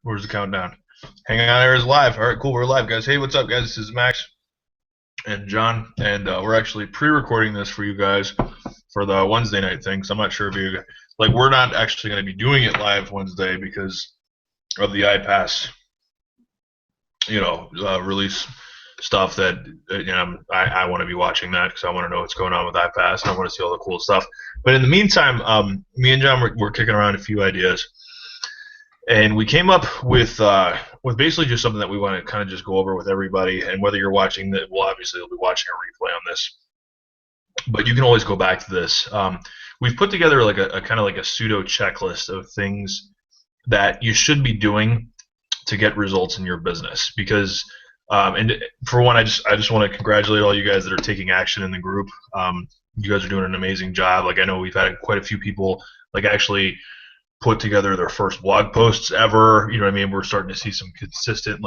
Where's the countdown? Hanging on there is live. All right, cool. We're live, guys. Hey, what's up, guys? This is Max and John, and we're actually pre-recording this for you guys for the Wednesday night thing. So I'm not sure if you we're not actually going to be doing it live Wednesday because of the iPass, release stuff that I want to be watching that because I want to know what's going on with iPass and I want to see all the cool stuff. But in the meantime, me and John we're kicking around a few ideas. And we came up with basically just something that we want to kind of just go over with everybody. And whether you're watching that, well, obviously you'll be watching a replay on this, but you can always go back to this. We've put together like a kind of like a pseudo checklist of things that you should be doing to get results in your business. Because and for one, I just want to congratulate all you guys that are taking action in the group. You guys are doing an amazing job. Like I know we've had quite a few people like actually put together their first blog posts ever. You know what I mean? We're starting to see some consistent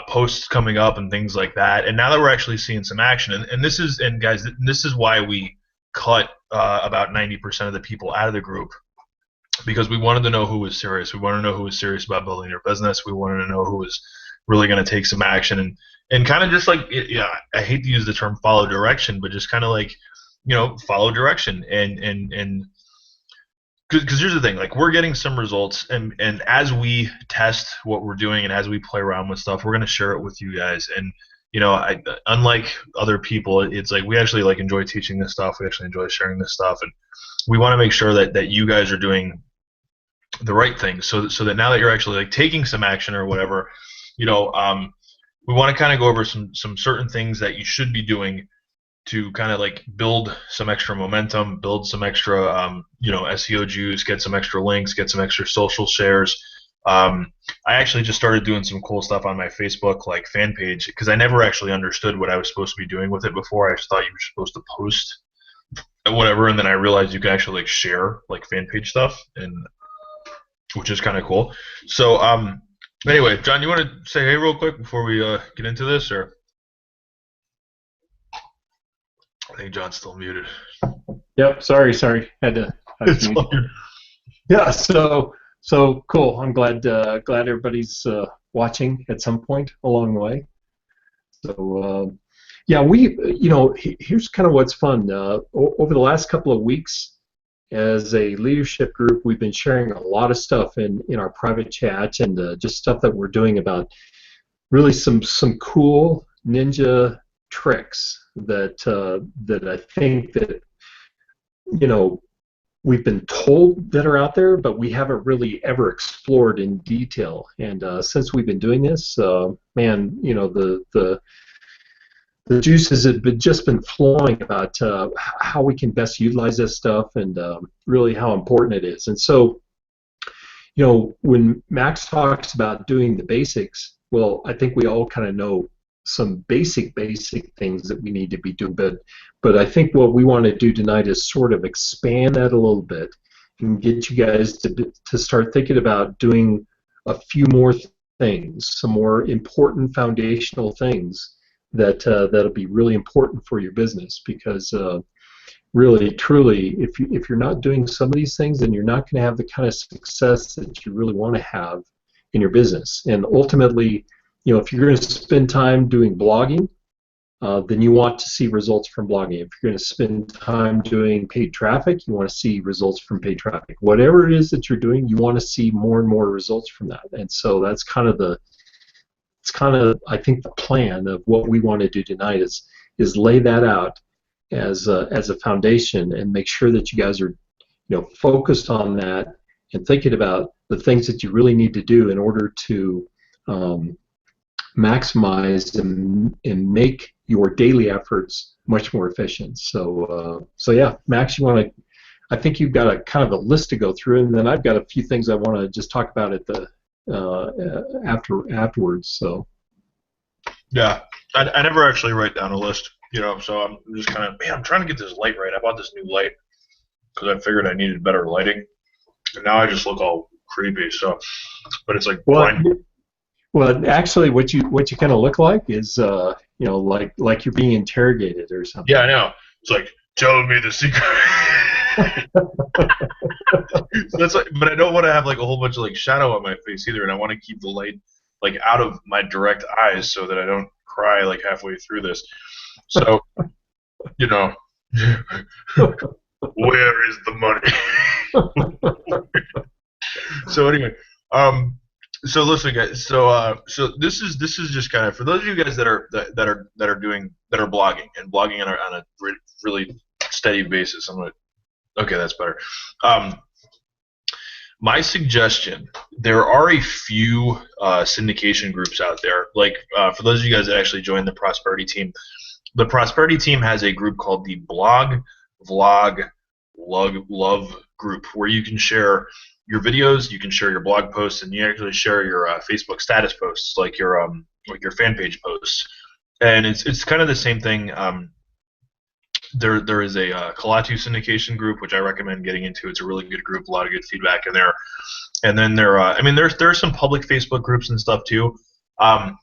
posts coming up and things like that. And now that we're actually seeing some action, and this is why we cut about 90% of the people out of the group, because we wanted to know who was serious. We wanted to know who was serious about building their business. We wanted to know who was really going to take some action and kind of just I hate to use the term follow direction, but just kind of follow direction and because here's the thing, like we're getting some results, and as we test what we're doing and as we play around with stuff, we're going to share it with you guys. And unlike other people, it's like we actually enjoy teaching this stuff. We actually enjoy sharing this stuff, and we want to make sure that you guys are doing the right things, so that now that you're actually taking some action or whatever, we want to kind of go over some certain things that you should be doing to kind of build some extra momentum, build some extra SEO juice, get some extra links, get some extra social shares. I actually just started doing some cool stuff on my Facebook fan page because I never actually understood what I was supposed to be doing with it before. I just thought you were supposed to post whatever, and then I realized you can actually share fan page stuff, and which is kind of cool. So anyway, John, you want to say hey real quick before we get into this, or? I think John's still muted. Yep. Sorry. Had to mute. Yeah. So cool. I'm glad everybody's watching at some point along the way. So here's kind of what's fun. Over the last couple of weeks, as a leadership group, we've been sharing a lot of stuff in our private chat and just stuff that we're doing about really some cool ninja tricks that I think that we've been told that are out there, but we haven't really ever explored in detail. And since we've been doing this, man, the juices have just been flowing about how we can best utilize this stuff and really how important it is. And so, when Max talks about doing the basics, well, I think we all kind of know some basic things that we need to be doing, but I think what we want to do tonight is sort of expand that a little bit and get you guys to start thinking about doing a few more things, some more important foundational things that'll be really important for your business, because really truly if you're not doing some of these things, then you're not going to have the kind of success that you really want to have in your business. And ultimately, if you're going to spend time doing blogging, then you want to see results from blogging. If you're going to spend time doing paid traffic, you want to see results from paid traffic. Whatever it is that you're doing, you want to see more and more results from that. And so that's kind of I think the plan of what we want to do tonight is lay that out as a foundation and make sure that you guys are focused on that and thinking about the things that you really need to do in order to maximize and make your daily efforts much more efficient. So yeah, Max, I think you've got a kind of a list to go through, and then I've got a few things I want to just talk about at the afterwards. So yeah, I never actually write down a list, so I'm just kind of, I'm trying to get this light right. I bought this new light because I figured I needed better lighting, and now I just look all creepy. So, but it's blind. Well, actually, what you kind of look like is, like you're being interrogated or something. Yeah, I know. It's tell me the secret. So that's like, but I don't want to have like a whole bunch of like shadow on my face either, and I want to keep the light like out of my direct eyes so that I don't cry like halfway through this. So you know, where is the money? So anyway, um, so listen, guys. So this is just kind of for those of you guys that are blogging and blogging on a really steady basis. Okay, that's better. Um, my suggestion: there are a few syndication groups out there. Like for those of you guys that actually joined the Prosperity team has a group called the Blog Vlog Love group where you can share your videos, you can share your blog posts, and you actually share your Facebook status posts, like your fan page posts. And it's kind of the same thing. There is a Kalatu syndication group which I recommend getting into. It's a really good group, a lot of good feedback in there. And then I mean, there's some public Facebook groups and stuff too. Um,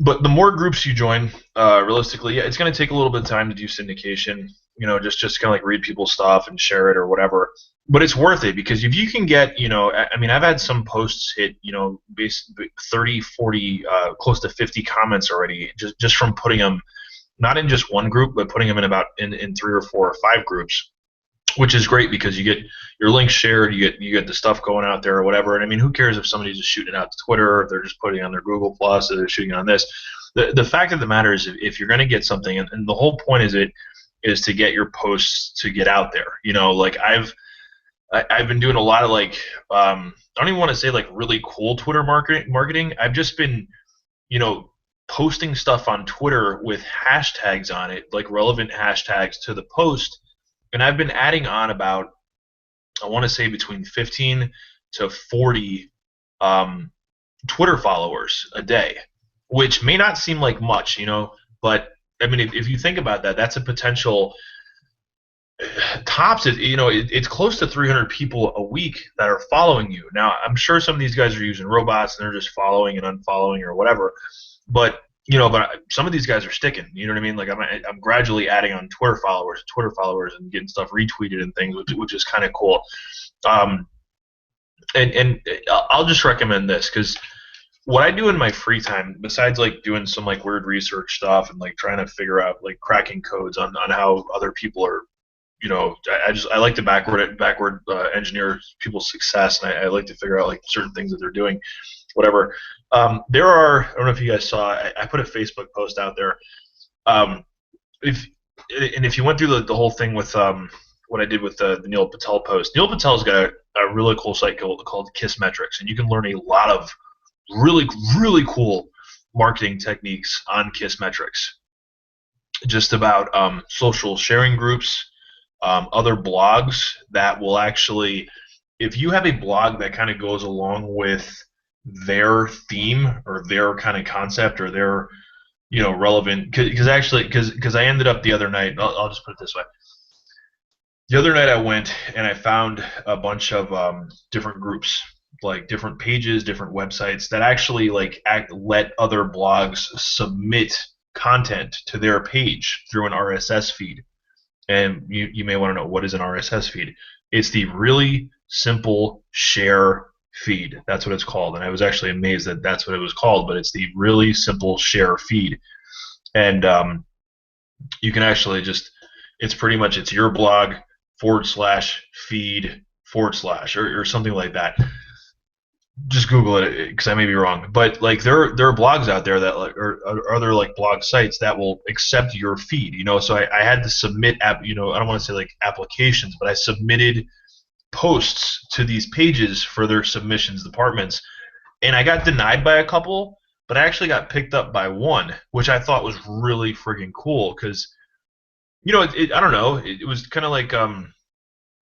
but the more groups you join, realistically, yeah, it's going to take a little bit of time to do syndication. You know, just kind of like read people's stuff and share it or whatever. But it's worth it because if you can get, you know, I mean, I've had some posts hit, you know, 30, 40, close to 50 comments already just from putting them not in just one group, but putting them in 3 or 4 or 5 groups, which is great because you get your links shared, you get the stuff going out there or whatever. And I mean, who cares if somebody's just shooting it out to Twitter, or if they're just putting it on their Google Plus, or they're shooting it on this. The fact of the matter is, if you're going to get something, and the whole point is to get your posts to get out there. You know, like I've been doing a lot of like I don't even want to say like really cool Twitter marketing. I've just been, you know, posting stuff on Twitter with hashtags on it, like relevant hashtags to the post, and I've been adding on about, I want to say, between 15 to 40 Twitter followers a day, which may not seem like much, you know, but I mean, if you think about that, that's a potential tops. It's close to 300 people a week that are following you. Now, I'm sure some of these guys are using robots and they're just following and unfollowing or whatever, but some of these guys are sticking. You know what I mean? Like I'm gradually adding on Twitter followers, and getting stuff retweeted and things, which is kind of cool. Um, and I'll just recommend this because what I do in my free time, besides like doing some like weird research stuff and like trying to figure out like cracking codes on how other people are, you know, I like to backward engineer people's success, and I like to figure out like certain things that they're doing, whatever. There are, I don't know if you guys saw, I put a Facebook post out there. If you went through the whole thing with what I did with the Neil Patel post, Neil Patel's got a really cool site called Kissmetrics, and you can learn a lot of really, really cool marketing techniques on Kissmetrics. Just about social sharing groups, other blogs that will actually, if you have a blog that kind of goes along with their theme or their kind of concept or their, you know, relevant, because I ended up the other night, I'll just put it this way. The other night I went and I found a bunch of different groups, like different pages, different websites that actually like let other blogs submit content to their page through an RSS feed. And you may want to know, what is an RSS feed? It's the really simple share feed. That's what it's called. And I was actually amazed that that's what it was called, but it's the really simple share feed. And you can actually just, it's pretty much, it's your blog /feed/ or something like that. Just Google it because I may be wrong, but like there are blogs out there that like, or other like blog sites that will accept your feed, you know. So I had to submit I don't want to say like applications, but I submitted posts to these pages for their submissions departments, and I got denied by a couple, but I actually got picked up by one, which I thought was really friggin' cool because, you know, I don't know, it was kind of like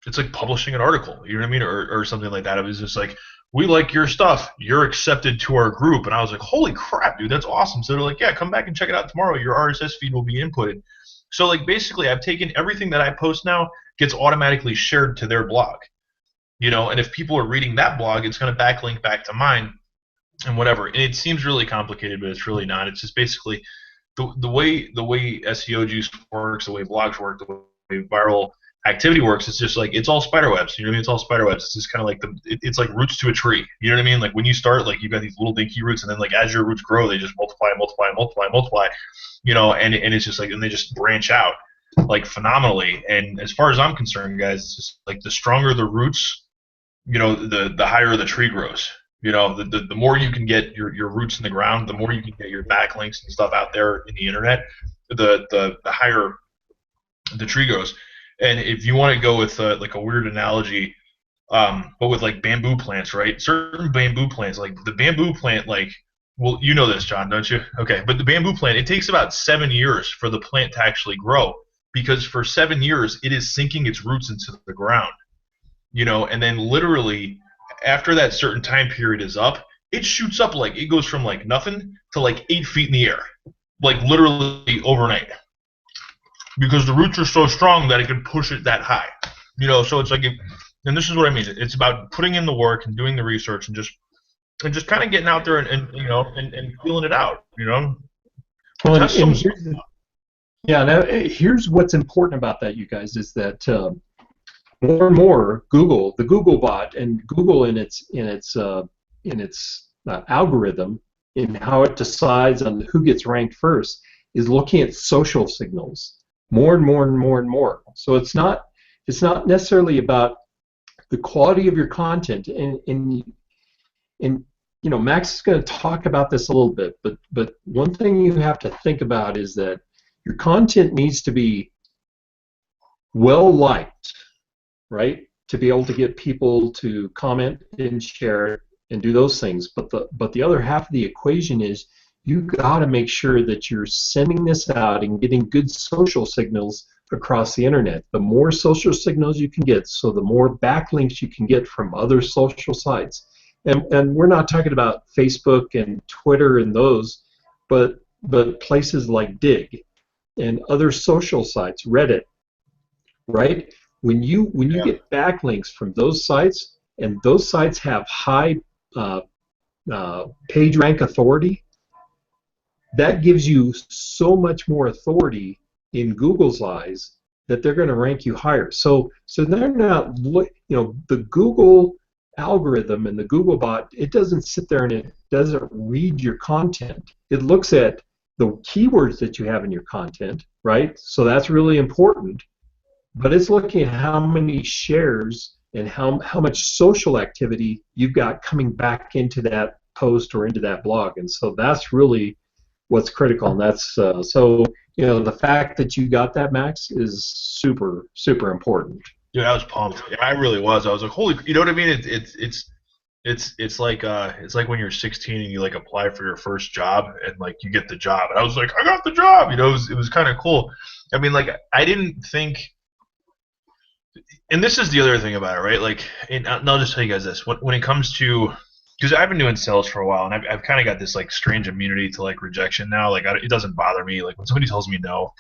it's like publishing an article, you know what I mean, or something like that. It was just like, we like your stuff, you're accepted to our group. And I was like, holy crap, dude, that's awesome. So they're like, yeah, come back and check it out tomorrow. Your RSS feed will be inputted. So like basically I've taken everything that I post now gets automatically shared to their blog. You know, and if people are reading that blog, it's going to backlink back to mine and whatever. And it seems really complicated, but it's really not. It's just basically the way SEO juice works, the way blogs work, the way viral activity works, it's just like it's all spider webs. You know what I mean? It's all spider webs. It's just kind of like it's like roots to a tree. You know what I mean? Like when you start, like you've got these little dinky roots, and then like as your roots grow, they just multiply, multiply, multiply, multiply. You know, and it's just like, and they just branch out like phenomenally. And as far as I'm concerned, guys, it's just like the stronger the roots, you know, the higher the tree grows. You know, the more you can get your roots in the ground, the more you can get your backlinks and stuff out there in the internet, the higher the tree grows. And if you want to go with like a weird analogy, but with like bamboo plants, right? Certain bamboo plants, like the bamboo plant, like, well, you know this, John, don't you? Okay, but the bamboo plant, it takes about 7 years for the plant to actually grow, because for 7 years it is sinking its roots into the ground, you know, and then literally after that certain time period is up, it shoots up, like it goes from like nothing to like 8 feet in the air, like literally overnight, because the roots are so strong that it can push it that high. You know, so it's like, and this is what I mean. It's about putting in the work and doing the research and just kind of getting out there and you know and feeling it out. You know. Well, and yeah. Now here's what's important about that, you guys, is that more and more Google, the Google bot, and Google in its algorithm in how it decides on who gets ranked first is looking at social signals more and more and more and more. So it's not necessarily about the quality of your content, and you know, Max is going to talk about this a little bit, but one thing you have to think about is that your content needs to be well liked, right? To be able to get people to comment and share and do those things. But the other half of the equation is you got to make sure that you're sending this out and getting good social signals across the internet. The more social signals you can get, so the more backlinks you can get from other social sites. And we're not talking about Facebook and Twitter and those, but places like Dig and other social sites, Reddit, right? When you get backlinks from those sites, and those sites have high page rank authority, that gives you so much more authority in Google's eyes that they're going to rank you higher. So they're not, you know, the Google algorithm and the Google bot, it doesn't sit there and it doesn't read your content. It looks at the keywords that you have in your content, right? So that's really important. But it's looking at how many shares and how much social activity you've got coming back into that post or into that blog. And so that's really what's critical. And that's so, you know, the fact that you got that, Max, is super, super important. Dude, I was pumped. Yeah, I really was. I was like, holy, you know what I mean? It's like when you're 16 and you like apply for your first job and like you get the job. And I was like, I got the job. You know, it was kind of cool. I mean, like I didn't think. And this is the other thing about it, right? Like, and I'll just tell you guys this: when it comes to, because I've been doing sales for a while, and I've kind of got this like strange immunity to like rejection now. Like, it doesn't bother me. Like when somebody tells me no,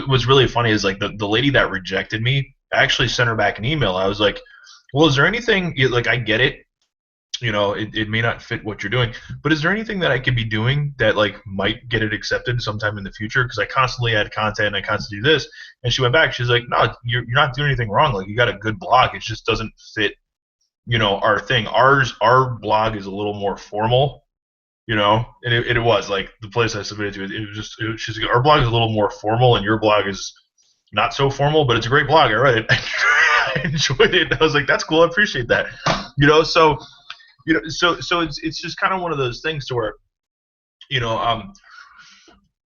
what's really funny is like the lady that rejected me, I actually sent her back an email. I was like, well, is there anything, like, I get it, you know, it may not fit what you're doing, but is there anything that I could be doing that like might get it accepted sometime in the future? Because I constantly add content and I constantly do this. And she went back. She's like, no, you're not doing anything wrong. Like, you got a good blog. It just doesn't fit, you know, our thing. Our blog is a little more formal, you know, and it was like the place I submitted to. She's like, our blog is a little more formal, and your blog is not so formal, but it's a great blog. I read it. I enjoyed it. I was like, that's cool. I appreciate that. You know, so it's just kind of one of those things to where, you know,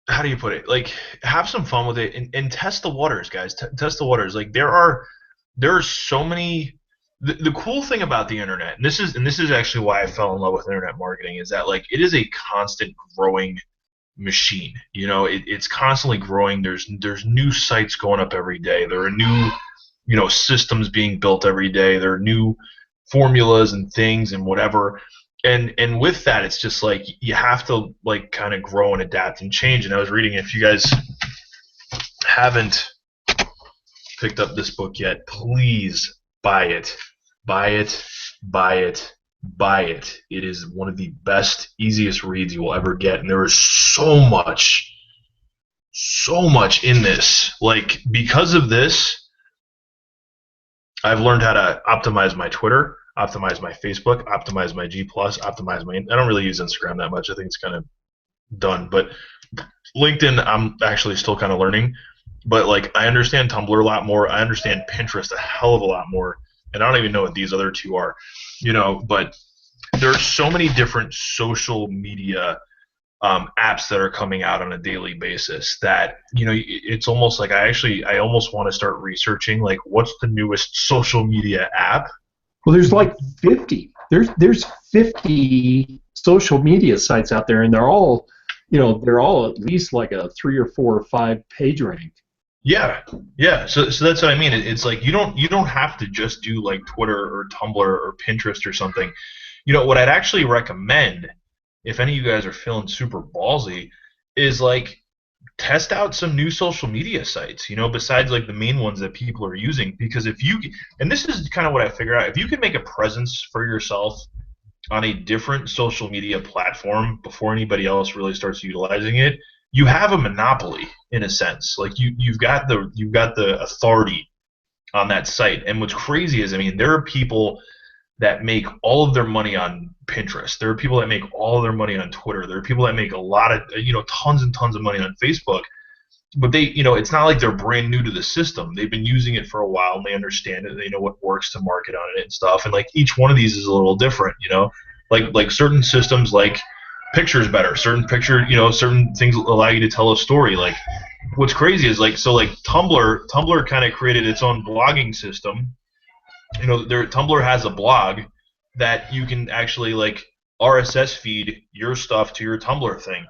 how do you put it? Like, have some fun with it and test the waters, guys. Test the waters. Like, there are so many. The cool thing about the internet, and this is actually why I fell in love with internet marketing, is that like it is a constant growing machine. You know, it's constantly growing. There's new sites going up every day. There are new, you know, systems being built every day. There are new formulas and things and whatever. And with that, it's just like you have to like kind of grow and adapt and change. And I was reading, if you guys haven't picked up this book yet, please buy it. Buy it. Buy it. Buy it. It is one of the best, easiest reads you will ever get. And there is so much in this. Like, because of this, I've learned how to optimize my Twitter, optimize my Facebook, optimize my G Plus, optimize my. I don't really use Instagram that much. I think it's kind of done, but LinkedIn, I'm actually still kind of learning. But like, I understand Tumblr a lot more. I understand Pinterest a hell of a lot more, and I don't even know what these other two are, But there's so many different social media apps that are coming out on a daily basis that it's almost like I almost want to start researching like what's the newest social media app. Well, there's like 50. There's 50 social media sites out there, and they're all at least like a 3 or 4 or 5 page rank. Yeah, yeah. So that's what I mean. It's like you don't have to just do like Twitter or Tumblr or Pinterest or something. What I'd actually recommend, if any of you guys are feeling super ballsy, is like test out some new social media sites, besides like the main ones that people are using. Because and this is kind of what I figured out, if you can make a presence for yourself on a different social media platform before anybody else really starts utilizing it, you have a monopoly in a sense. Like you've got the authority on that site. And what's crazy is, I mean, there are people that make all of their money on Pinterest. There are people that make all of their money on Twitter. There are people that make a lot of, tons and tons of money on Facebook. But they, it's not like they're brand new to the system. They've been using it for a while and they understand it. They know what works to market on it and stuff. And like each one of these is a little different, like certain systems like pictures better. Certain things allow you to tell a story. Like what's crazy is like Tumblr kind of created its own blogging system. Tumblr has a blog that you can actually like RSS feed your stuff to your Tumblr thing,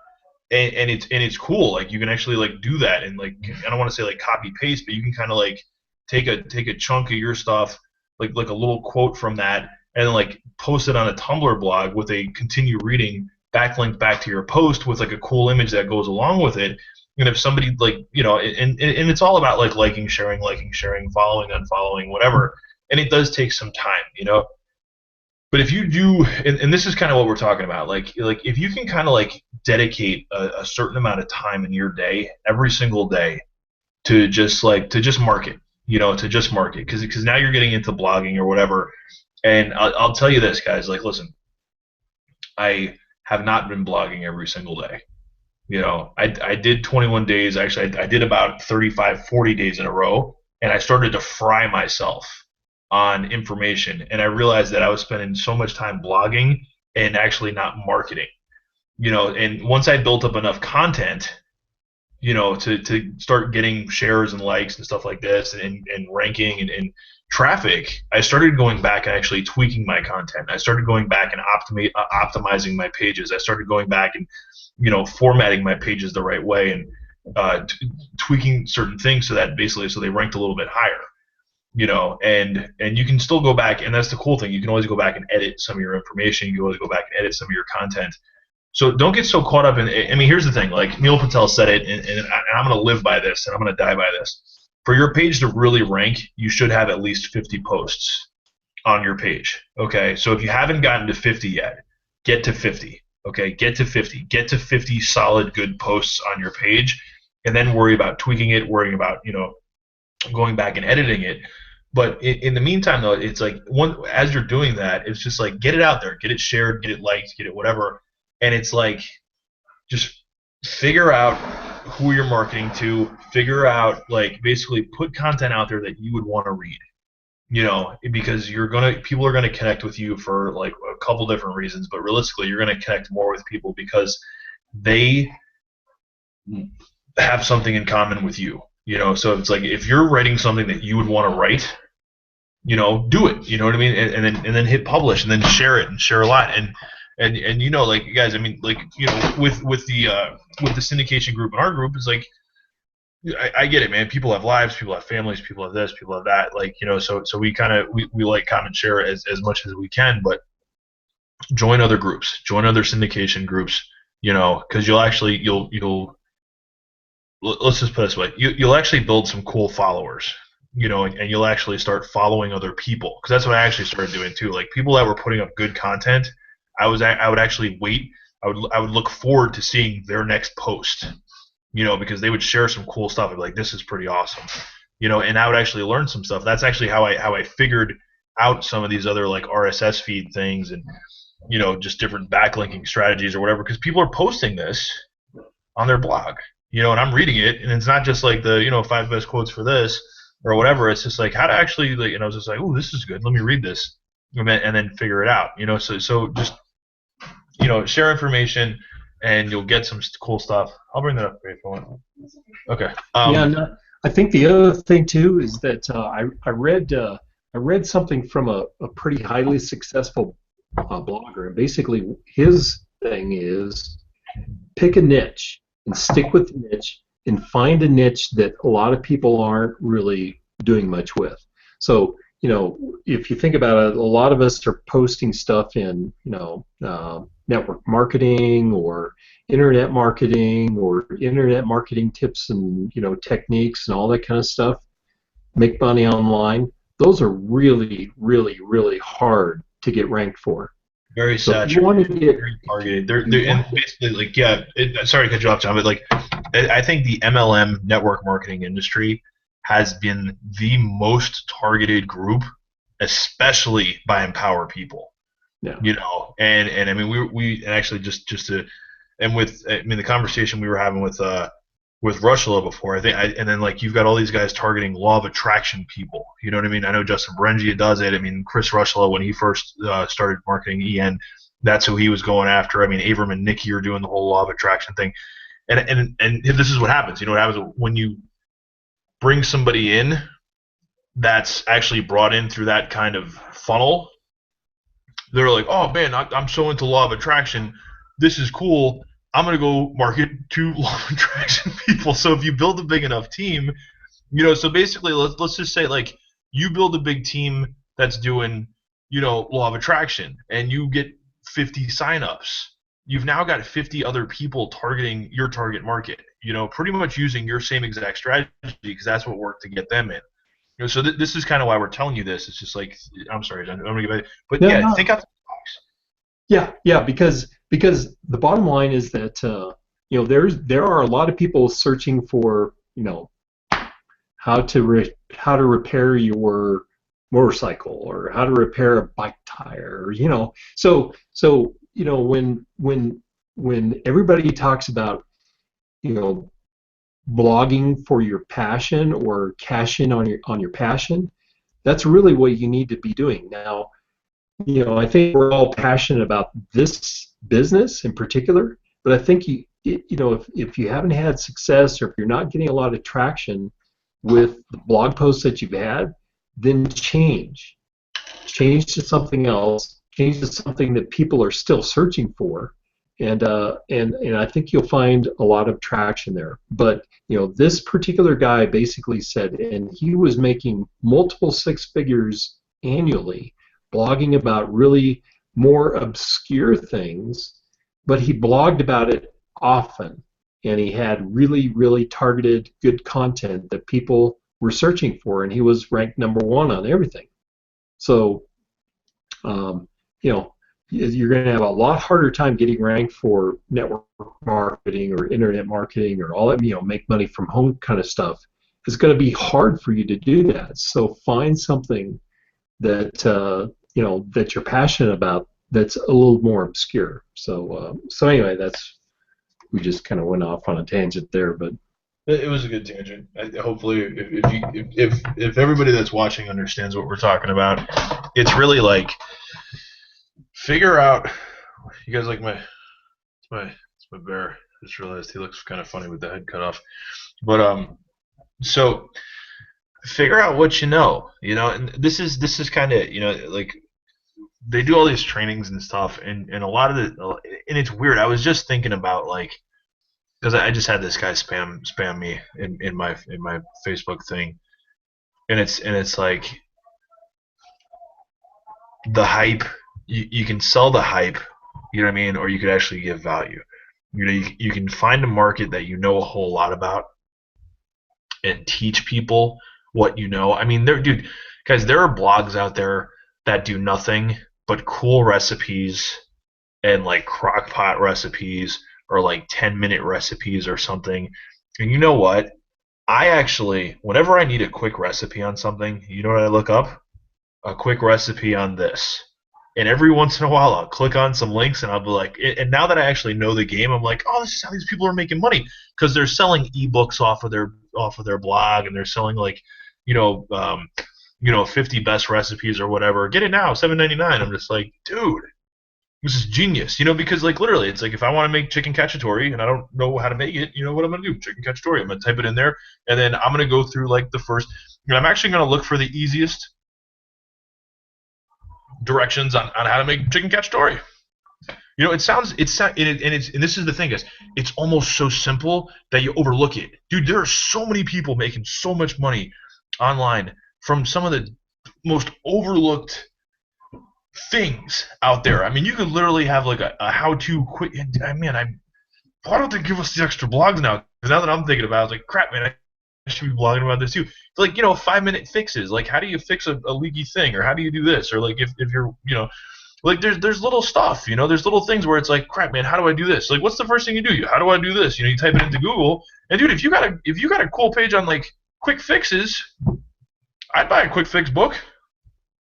and it's cool. Like you can actually like do that, and like I don't want to say like copy paste, but you can kind of like take a chunk of your stuff, like a little quote from that, and then like post it on a Tumblr blog with a continue reading backlink back to your post with like a cool image that goes along with it. And if somebody like and it's all about like liking, sharing, following, unfollowing, whatever. And it does take some time, But if you do, and this is kind of what we're talking about, like if you can kind of like dedicate a certain amount of time in your day, every single day, to just market, because now you're getting into blogging or whatever. And I'll tell you this, guys, like listen, I have not been blogging every single day. I did 21 days. Actually, I did about 35, 40 days in a row, and I started to fry myself on information, and I realized that I was spending so much time blogging and actually not marketing. And once I built up enough content, to start getting shares and likes and stuff like this, and ranking and traffic, I started going back and actually tweaking my content. I started going back and optimizing my pages. I started going back and formatting my pages the right way, and tweaking certain things so they ranked a little bit higher. And you can still go back, and that's the cool thing. You can always go back and edit some of your information. You can always go back and edit some of your content. So don't get so caught up in. I mean, here's the thing. Like Neil Patel said it, and I'm going to live by this, and I'm going to die by this. For your page to really rank, you should have at least 50 posts on your page. Okay, so if you haven't gotten to 50 yet, get to 50. Okay, get to 50. Get to 50 solid, good posts on your page, and then worry about tweaking it, worrying about going back and editing it. But in the meantime, though, it's like as you're doing that, it's just like get it out there, get it shared, get it liked, get it whatever, and it's like just figure out who you're marketing to, figure out like basically put content out there that you would want to read, because people are gonna connect with you for like a couple different reasons, but realistically, you're gonna connect more with people because they have something in common with you. So it's like if you're writing something that you would want to write, do it. You know what I mean? And then hit publish and then share it and share a lot. And like guys, I mean, like with the syndication group and our group, it's like I get it, man. People have lives, people have families, people have this, people have that. Like so we kind of we like comment share as much as we can, but join other groups, join other syndication groups, because you'll let's just put it this way, you'll actually build some cool followers, and you'll actually start following other people, because that's what I actually started doing too. Like people that were putting up good content, I would actually wait. I would look forward to seeing their next post, because they would share some cool stuff. I'd be like, this is pretty awesome. and I would actually learn some stuff. That's actually how I figured out some of these other like RSS feed things and just different backlinking strategies or whatever, because people are posting this on their blog, and I'm reading it, and it's not just like the 5 best quotes for this or whatever. It's just like how to actually like, I was just like, oh, this is good. Let me read this, and then figure it out. So just share information, and you'll get some cool stuff. I'll bring that up if you want. Okay. Yeah, no, I think the other thing too is that I read something from a pretty highly successful blogger, and basically his thing is pick a niche and stick with the niche and find a niche that a lot of people aren't really doing much with. So if you think about it, a lot of us are posting stuff in network marketing or internet marketing tips and techniques and all that kind of stuff. Make money online. Those are really, really, really hard to get ranked for. Very So saturated. you want to get Very targeted. They're and basically like sorry to cut you off, John, but like I think the MLM network marketing industry has been the most targeted group, especially by Empower people. yeah. And I mean we actually just to and with the conversation we were having with Rushla before, and then like you've got all these guys targeting law of attraction people. You know what I mean? I know Justin Berengia does it. I mean, Chris Rushla, when he first started marketing EN, that's who he was going after. I mean, Avram and Nikki are doing the whole law of attraction thing. And this is what happens. What happens when you bring somebody in that's actually brought in through that kind of funnel. They're like, oh man, I'm so into law of attraction. This is cool. I'm going to go market to law of attraction people. So if you build a big enough team, so basically let's just say like you build a big team that's doing, law of attraction, and you get 50 signups. You've now got 50 other people targeting your target market, pretty much using your same exact strategy because that's what worked to get them in. So this is kind of why we're telling you this. It's just like, I'm sorry, John, I'm going to get back. But No. Think outside the box. Yeah, because the bottom line is that there are a lot of people searching for how to repair your motorcycle or how to repair a bike tire, so when everybody talks about blogging for your passion or cash in on your passion, that's really what you need to be doing now. I think we're all passionate about this business in particular, but I think if you haven't had success or if you're not getting a lot of traction with the blog posts that you've had, then change to something else, change to something that people are still searching for, and I think you'll find a lot of traction there. But this particular guy basically said, and he was making multiple six figures annually, blogging about really more obscure things, but he blogged about it often, and he had really, really targeted good content that people were searching for, and he was ranked number one on everything. So, you're going to have a lot harder time getting ranked for network marketing or internet marketing or all that, make money from home kind of stuff. It's going to be hard for you to do that. So find something that that you're passionate about that's a little more obscure. So anyway, we just kind of went off on a tangent there, but it was a good tangent. Hopefully, if everybody that's watching understands what we're talking about, it's really like figure out. You guys like it's my bear. I just realized he looks kind of funny with the head cut off. But so figure out what and this is kind of like they do all these trainings and stuff, and a lot of it, and it's weird. I was just thinking about like, because I just had this guy spam me in my Facebook thing, and it's like the hype. You can sell the hype, you know what I mean, or you could actually give value. You can find a market that you know a whole lot about and teach people what you know. I mean, guys, there are blogs out there that do nothing but cool recipes and like crock pot recipes or like 10-minute recipes or something. And you know what? I actually, whenever I need a quick recipe on something, you know what I look up? A quick recipe on this. And every once in a while, I'll click on some links, and I'll be like, and now that I actually know the game, I'm like, oh, this is how these people are making money because they're selling ebooks off of their blog, and they're selling like, you know, 50 best recipes or whatever. Get it now, $7.99. I'm just like, dude, this is genius, because like literally, it's like if I want to make chicken cacciatore and I don't know how to make it, you know what I'm gonna do? Chicken cacciatore. I'm gonna type it in there, and then I'm gonna go through like the first. I'm actually gonna look for the easiest directions on how to make chicken cacciatore. It sounds and this is the thing, guys. It's almost so simple that you overlook it, dude. There are so many people making so much money online from some of the most overlooked things out there. I mean, you could literally have like a how-to quick. Why don't they give us the extra blogs now? Because now that I'm thinking about it, it's like, crap, man, I should be blogging about this too. It's like, 5-minute fixes. Like, how do you fix a leaky thing? Or how do you do this? Or like, if you're, like there's little stuff, there's little things where it's like, crap, man, how do I do this? Like, what's the first thing you do? How do I do this? You type it into Google, and dude, if you got a cool page on like quick fixes, I'd buy a quick fix book.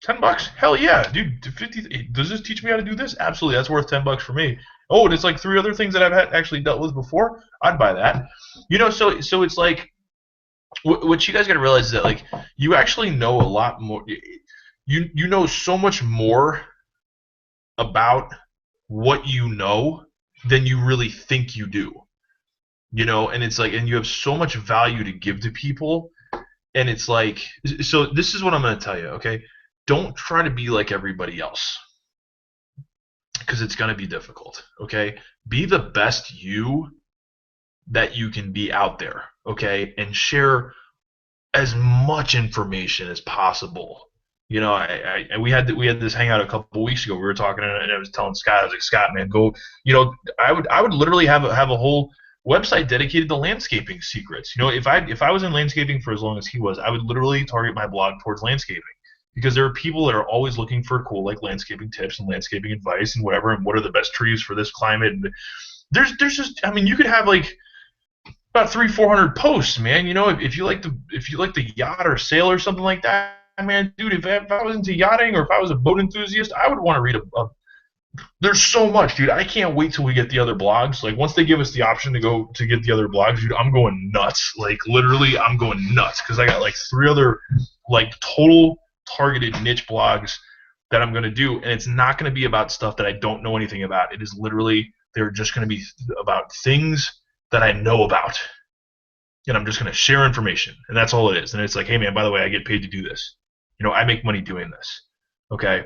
$10? Hell yeah, dude. 50. Does this teach me how to do this? Absolutely, that's worth $10 for me. Oh, and it's like 3 other things that I've actually dealt with before. I'd buy that. So it's like, what you guys got to realize is that like you actually know a lot more. You know so much more about what you know than you really think you do. And it's like, and you have so much value to give to people, and it's like, so this is what I'm going to tell you, okay? Don't try to be like everybody else, because it's going to be difficult, okay? Be the best you that you can be out there, okay? And share as much information as possible. We had this hangout a couple weeks ago. We were talking, and I was telling Scott, I was like, Scott, man, go. I would literally have a whole website dedicated to landscaping secrets. If I was in landscaping for as long as he was, I would literally target my blog towards landscaping, because there are people that are always looking for cool like landscaping tips and landscaping advice and whatever, and what are the best trees for this climate. And there's just, I mean, you could have like about 300-400 posts, man. If you like the yacht or sail or something like that, man, dude. If I was into yachting, or if I was a boat enthusiast, I would want to read there's so much, dude. I can't wait till we get the other blogs. Like, once they give us the option to get the other blogs, dude, I'm going nuts. Like, literally, I'm going nuts, because I got like 3 other like total targeted niche blogs that I'm going to do, and it's not going to be about stuff that I don't know anything about. It is literally, they're just going to be about things that I know about, and I'm just going to share information, and that's all it is. And it's like, hey, man, by the way, I get paid to do this. I make money doing this, okay?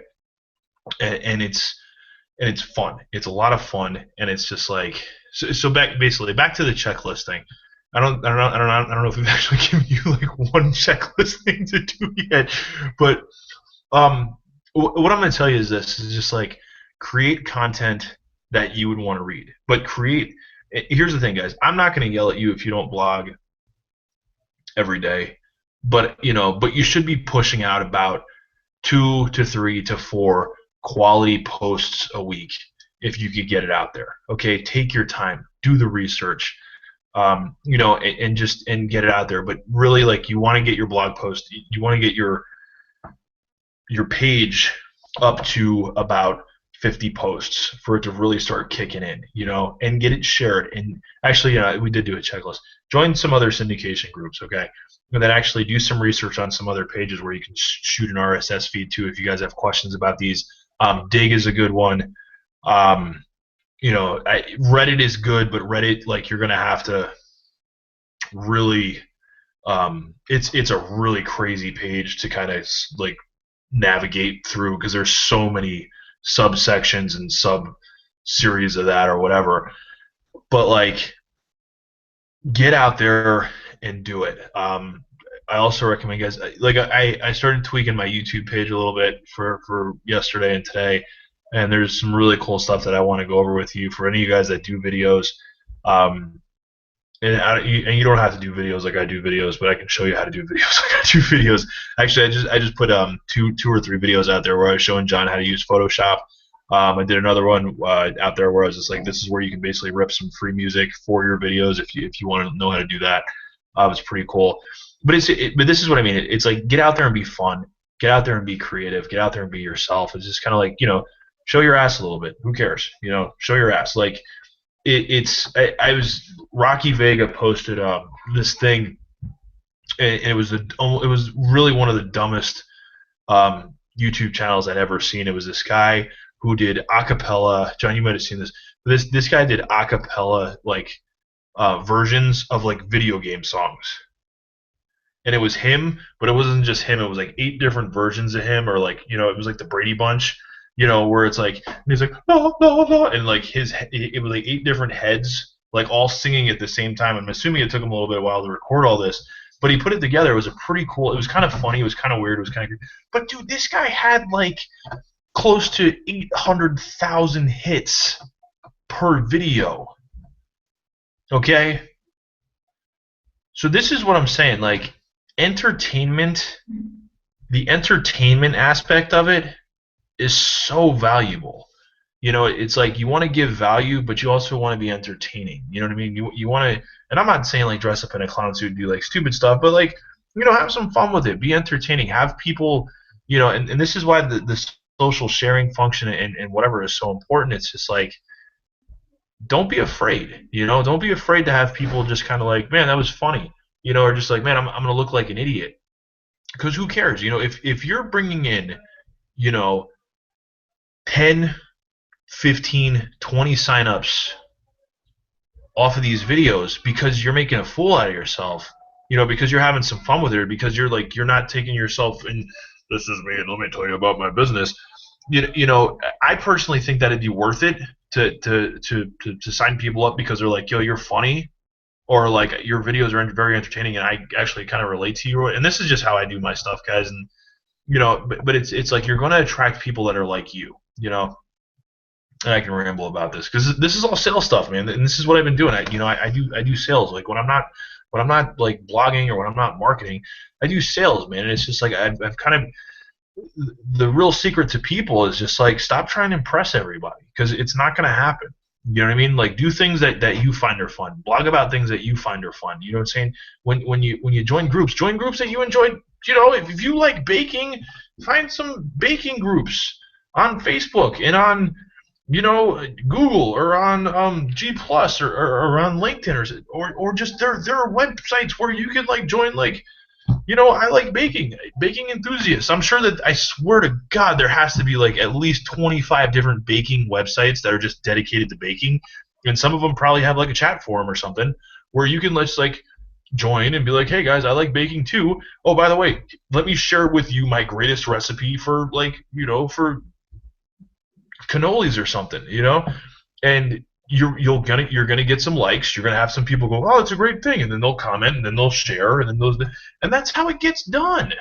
And it's fun. It's a lot of fun, and it's just like, so back to the checklist thing. I don't know if we've actually given you like one checklist thing to do yet, but what I'm going to tell you is this: is just like, create content that you would want to read. But here's the thing, guys. I'm not going to yell at you if you don't blog every day, but you should be pushing out about 2 to 3 to 4 quality posts a week if you could get it out there. Okay, take your time, do the research. And get it out there. But really, like, you want to get your blog post, you want to get your page up to about 50 posts for it to really start kicking in, and get it shared. And actually, we did do a checklist. Join some other syndication groups, okay? And then actually do some research on some other pages where you can shoot an RSS feed to if you guys have questions about these. Dig is a good one. Reddit is good, but Reddit, like, you're gonna have to really, it's a really crazy page to kind of like navigate through, because there's so many subsections and sub series of that or whatever. But like, get out there and do it. I also recommend, guys, like, I started tweaking my YouTube page a little bit for yesterday and today. And there's some really cool stuff that I want to go over with you for any of you guys that do videos. And you don't have to do videos like I do videos, but I can show you how to do videos like I do videos. Actually, I just put 2 or 3 videos out there where I was showing John how to use Photoshop. I did another one out there where I was just like, this is where you can basically rip some free music for your videos if you want to know how to do that. was pretty cool. But but this is what I mean. It's like get out there and be fun. Get out there and be creative. Get out there and be yourself. It's just kind of like, show your ass a little bit. Who cares? Show your ass. Like I was Rocky Vega posted this thing, and it was really one of the dumbest YouTube channels I'd ever seen. It was this guy who did acapella. John, you might have seen this. This guy did acapella like versions of like video game songs. And it was him, but it wasn't just him. It was like 8 different versions of him, or like, it was like the Brady Bunch, where it's like, and he's like, no, no, no, and like it was like 8 different heads, like all singing at the same time. I'm assuming it took him a little bit while to record all this, but he put it together. It was a pretty cool. It was kind of funny. It was kind of weird. It was kind of good. But dude, this guy had like close to 800,000 hits per video. Okay. So this is what I'm saying. Like, entertainment, the entertainment aspect of it is so valuable. It's like you want to give value, but you also want to be entertaining. You know what I mean? You want to, and I'm not saying like dress up in a clown suit and do like stupid stuff, but like, have some fun with it. Be entertaining. Have people, and this is why the social sharing function and whatever is so important. It's just like, don't be afraid. Don't be afraid to have people just kind of like, man, that was funny. Or just like, man, I'm going to look like an idiot. Because who cares? If you're bringing in, 10, 15, 20 signups off of these videos because you're making a fool out of yourself, because you're having some fun with it, because you're not taking yourself and this is me and let me tell you about my business. I personally think that it'd be worth it to sign people up because they're like, yo, you're funny. Or like your videos are very entertaining, and I actually kind of relate to you. And this is just how I do my stuff, guys. And but it's like you're going to attract people that are like you. And I can ramble about this because this is all sales stuff, man. And this is what I've been doing. I do sales. Like when I'm not like blogging or when I'm not marketing, I do sales, man. And it's just like I've kind of the real secret to people is just like stop trying to impress everybody because it's not going to happen. You know what I mean? Like do things that you find are fun. Blog about things that you find are fun. You know what I'm saying? When you join groups that you enjoy. If you like baking, find some baking groups on Facebook and on Google or on G Plus or on LinkedIn or just there are websites where you can like join like. I like baking enthusiasts. I'm sure that I swear to God there has to be like at least 25 different baking websites that are just dedicated to baking, and some of them probably have like a chat forum or something where you can just like join and be like, hey guys, I like baking too. Oh, by the way, let me share with you my greatest recipe for like for cannolis or something, and you're gonna get some likes. You're gonna have some people go, oh, it's a great thing, and then they'll comment, and then they'll share, and then and that's how it gets done.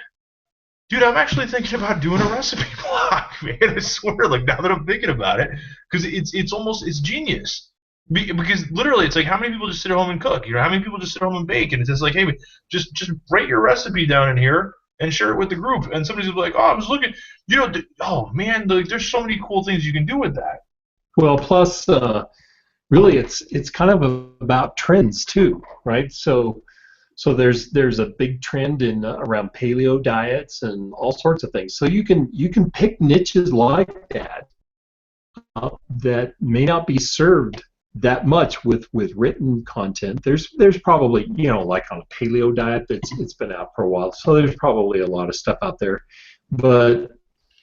Dude, I'm actually thinking about doing a recipe blog, man. I swear, like now that I'm thinking about it, because it's genius. Because literally, it's like how many people just sit at home and cook? How many people just sit at home and bake? And it's just like, hey, just write your recipe down in here and share it with the group. And somebody's like, oh, I was looking, oh man, there's so many cool things you can do with that. Well, plus. Really, it's kind of about trends too, right? So there's a big trend in around paleo diets and all sorts of things. So you can pick niches like that that may not be served that much with written content. There's probably like on a paleo diet it's been out for a while. So there's probably a lot of stuff out there, but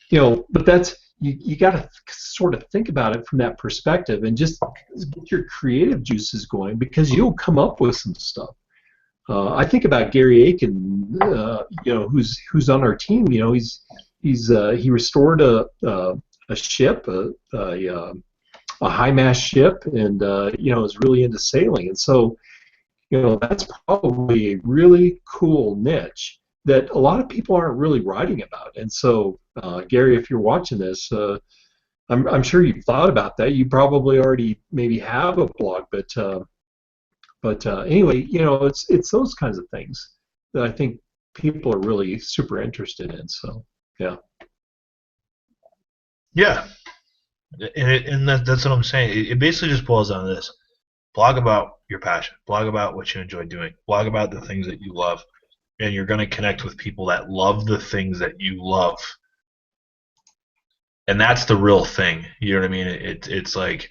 that's. You got to sort of think about it from that perspective and just get your creative juices going because you'll come up with some stuff. I think about Gary Aiken, who's on our team. He restored a ship, a high mast ship, and is really into sailing. And so, that's probably a really cool niche that a lot of people aren't really writing about. And so, Gary, if you're watching this, I'm sure you've thought about that. You probably already maybe have a blog, but anyway, it's those kinds of things that I think people are really super interested in. So, yeah. Yeah, and that's what I'm saying. It basically just boils down to this: blog about your passion. Blog about what you enjoy doing. Blog about the things that you love. And you're going to connect with people that love the things that you love. And that's the real thing. You know what I mean? It's like,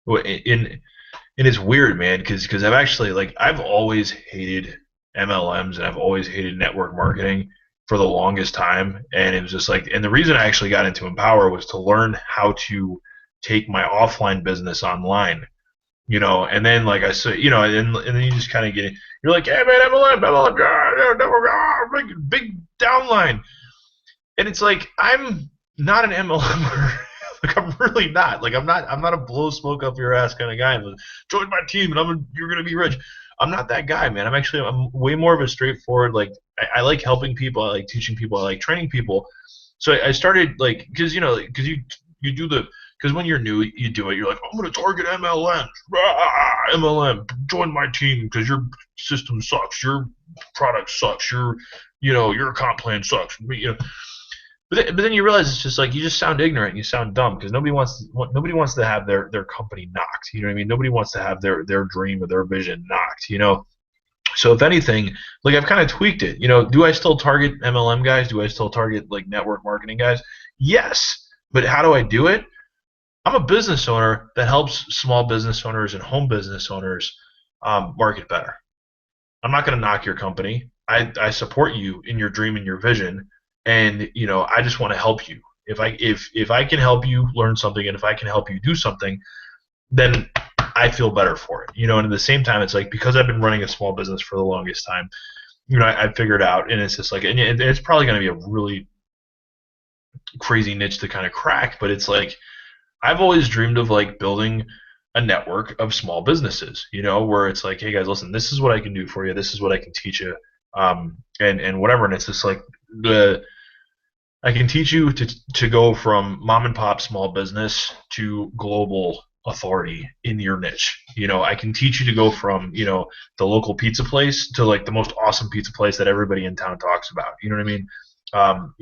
and it's weird, man, because I've actually, like, I've always hated MLMs and I've always hated network marketing for the longest time. And it was just like, and the reason I actually got into Empower was to learn how to take my offline business online, and then, like I said, and then you just kind of you're like, hey, man, MLM, big downline. And it's like, I'm not an MLMer. Like, I'm really not. Like, I'm not a blow smoke up your ass kind of guy. Like, join my team and you're gonna be rich. I'm not that guy, man. I'm way more of a straightforward, like, I like helping people, I like teaching people, I like training people. So I started, like, because you do the, because when you're new, you do it. You're like, I'm gonna target MLMs. MLM, join my team because your system sucks, your product sucks, your comp plan sucks. But then you realize it's just like, you just sound ignorant, you sound dumb, because nobody wants to have their company knocked. You know what I mean? Nobody wants to have their dream or their vision knocked. So if anything, like, I've kind of tweaked it. Do I still target MLM guys? Do I still target, like, network marketing guys? Yes. But how do I do it? I'm a business owner that helps small business owners and home business owners market better. I'm not going to knock your company. I support you in your dream and your vision. And I just want to help you. If I can help you learn something, and if I can help you do something, then I feel better for it. And at the same time, it's like, because I've been running a small business for the longest time, I figured out, and it's just like, and it's probably going to be a really crazy niche to kind of crack, but it's like, I've always dreamed of, like, building a network of small businesses, where it's like, hey guys, listen, this is what I can do for you. This is what I can teach you. And whatever. And it's just like, I can teach you to go from mom and pop small business to global authority in your niche. I can teach you to go from, the local pizza place to, like, the most awesome pizza place that everybody in town talks about. You know what I mean? I'm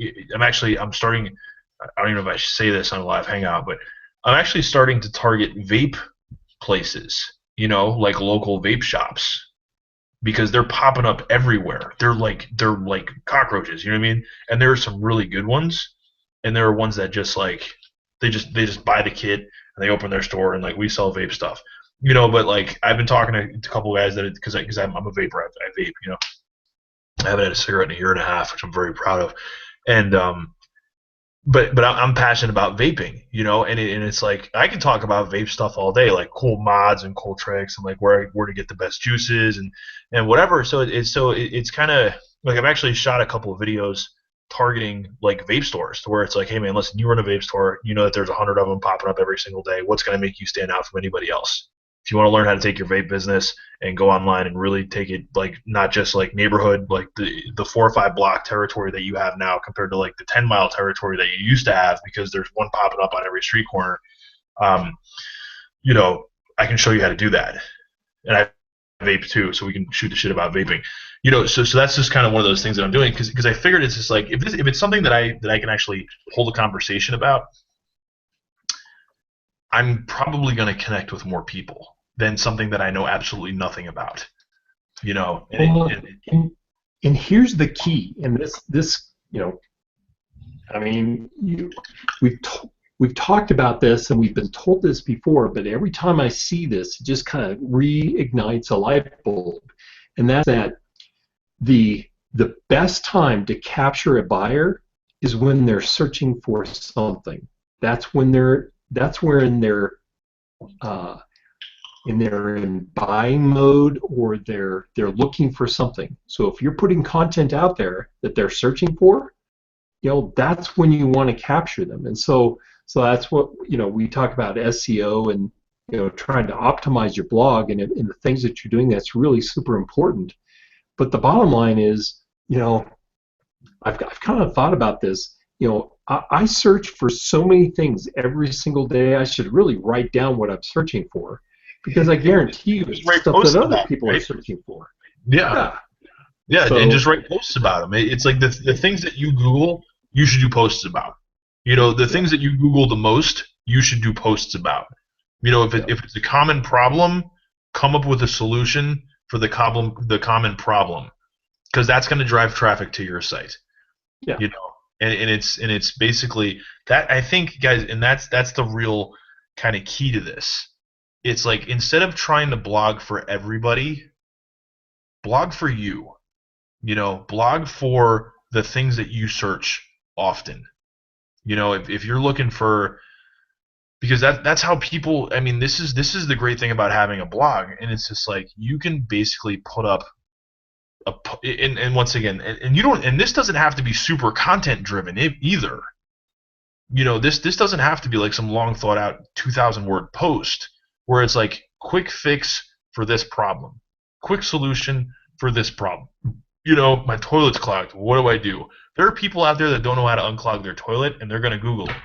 starting, I don't even know if I should say this on a live hangout, but I'm actually starting to target vape places, like local vape shops, because they're popping up everywhere. They're like cockroaches, you know what I mean? And there are some really good ones, and there are ones that just, like, they just buy the kit and they open their store, and, like, we sell vape stuff, But, like, I've been talking to a couple guys that, because I'm a vapor, I vape, I haven't had a cigarette in a year and a half, which I'm very proud of, and but I'm passionate about vaping, and it's like, I can talk about vape stuff all day, like cool mods and cool tricks, and, like, where to get the best juices and whatever. So it's kind of like, I've actually shot a couple of videos targeting, like, vape stores, to where it's like, hey man, listen, you run a vape store, that there's 100 of them popping up every single day. What's going to make you stand out from anybody else? If you want to learn how to take your vape business and go online and really take it, like, not just, like, neighborhood, like the 4 or 5 block territory that you have now, compared to, like, the 10-mile territory that you used to have, because there's one popping up on every street corner, I can show you how to do that. And I vape too, so we can shoot the shit about vaping. So that's just kind of one of those things that I'm doing, because I figured it's just like, if it's something that I can actually hold a conversation about, I'm probably going to connect with more people than something that I know absolutely nothing about, And here's the key, and this I mean, we've talked about this, and we've been told this before, but every time I see this, it just kind of reignites a light bulb, and that's that the best time to capture a buyer is when they're searching for something. That's when they're in buying mode, or they're looking for something. So if you're putting content out there that they're searching for, that's when you want to capture them. And so that's what we talk about SEO, and trying to optimize your blog, and the things that you're doing, that's really super important. But the bottom line is, I've kind of thought about this. I search for so many things every single day. I should really write down what I'm searching for, because I guarantee you it's stuff that other people are searching for. Yeah. And just write posts about them. It's like the things that you Google, you should do posts about. The things that you Google the most, you should do posts about. If it's a common problem, come up with a solution for the common problem, because that's going to drive traffic to your site. Yeah. You know, and it's basically that, I think, guys, and that's the real kind of key to this. It's like, instead of trying to blog for everybody, blog for you. You know, blog for the things that you search often. You know, if you're looking for, because that's how people, I mean, this is the great thing about having a blog, and it's just like, you can basically put up and once again, and you don't, and this doesn't have to be super content driven either. You know, this doesn't have to be like some long thought out 2,000 word post where it's like, quick fix for this problem, quick solution for this problem. You know, my toilet's clogged. What do I do? There are people out there that don't know how to unclog their toilet, and they're going to Google it.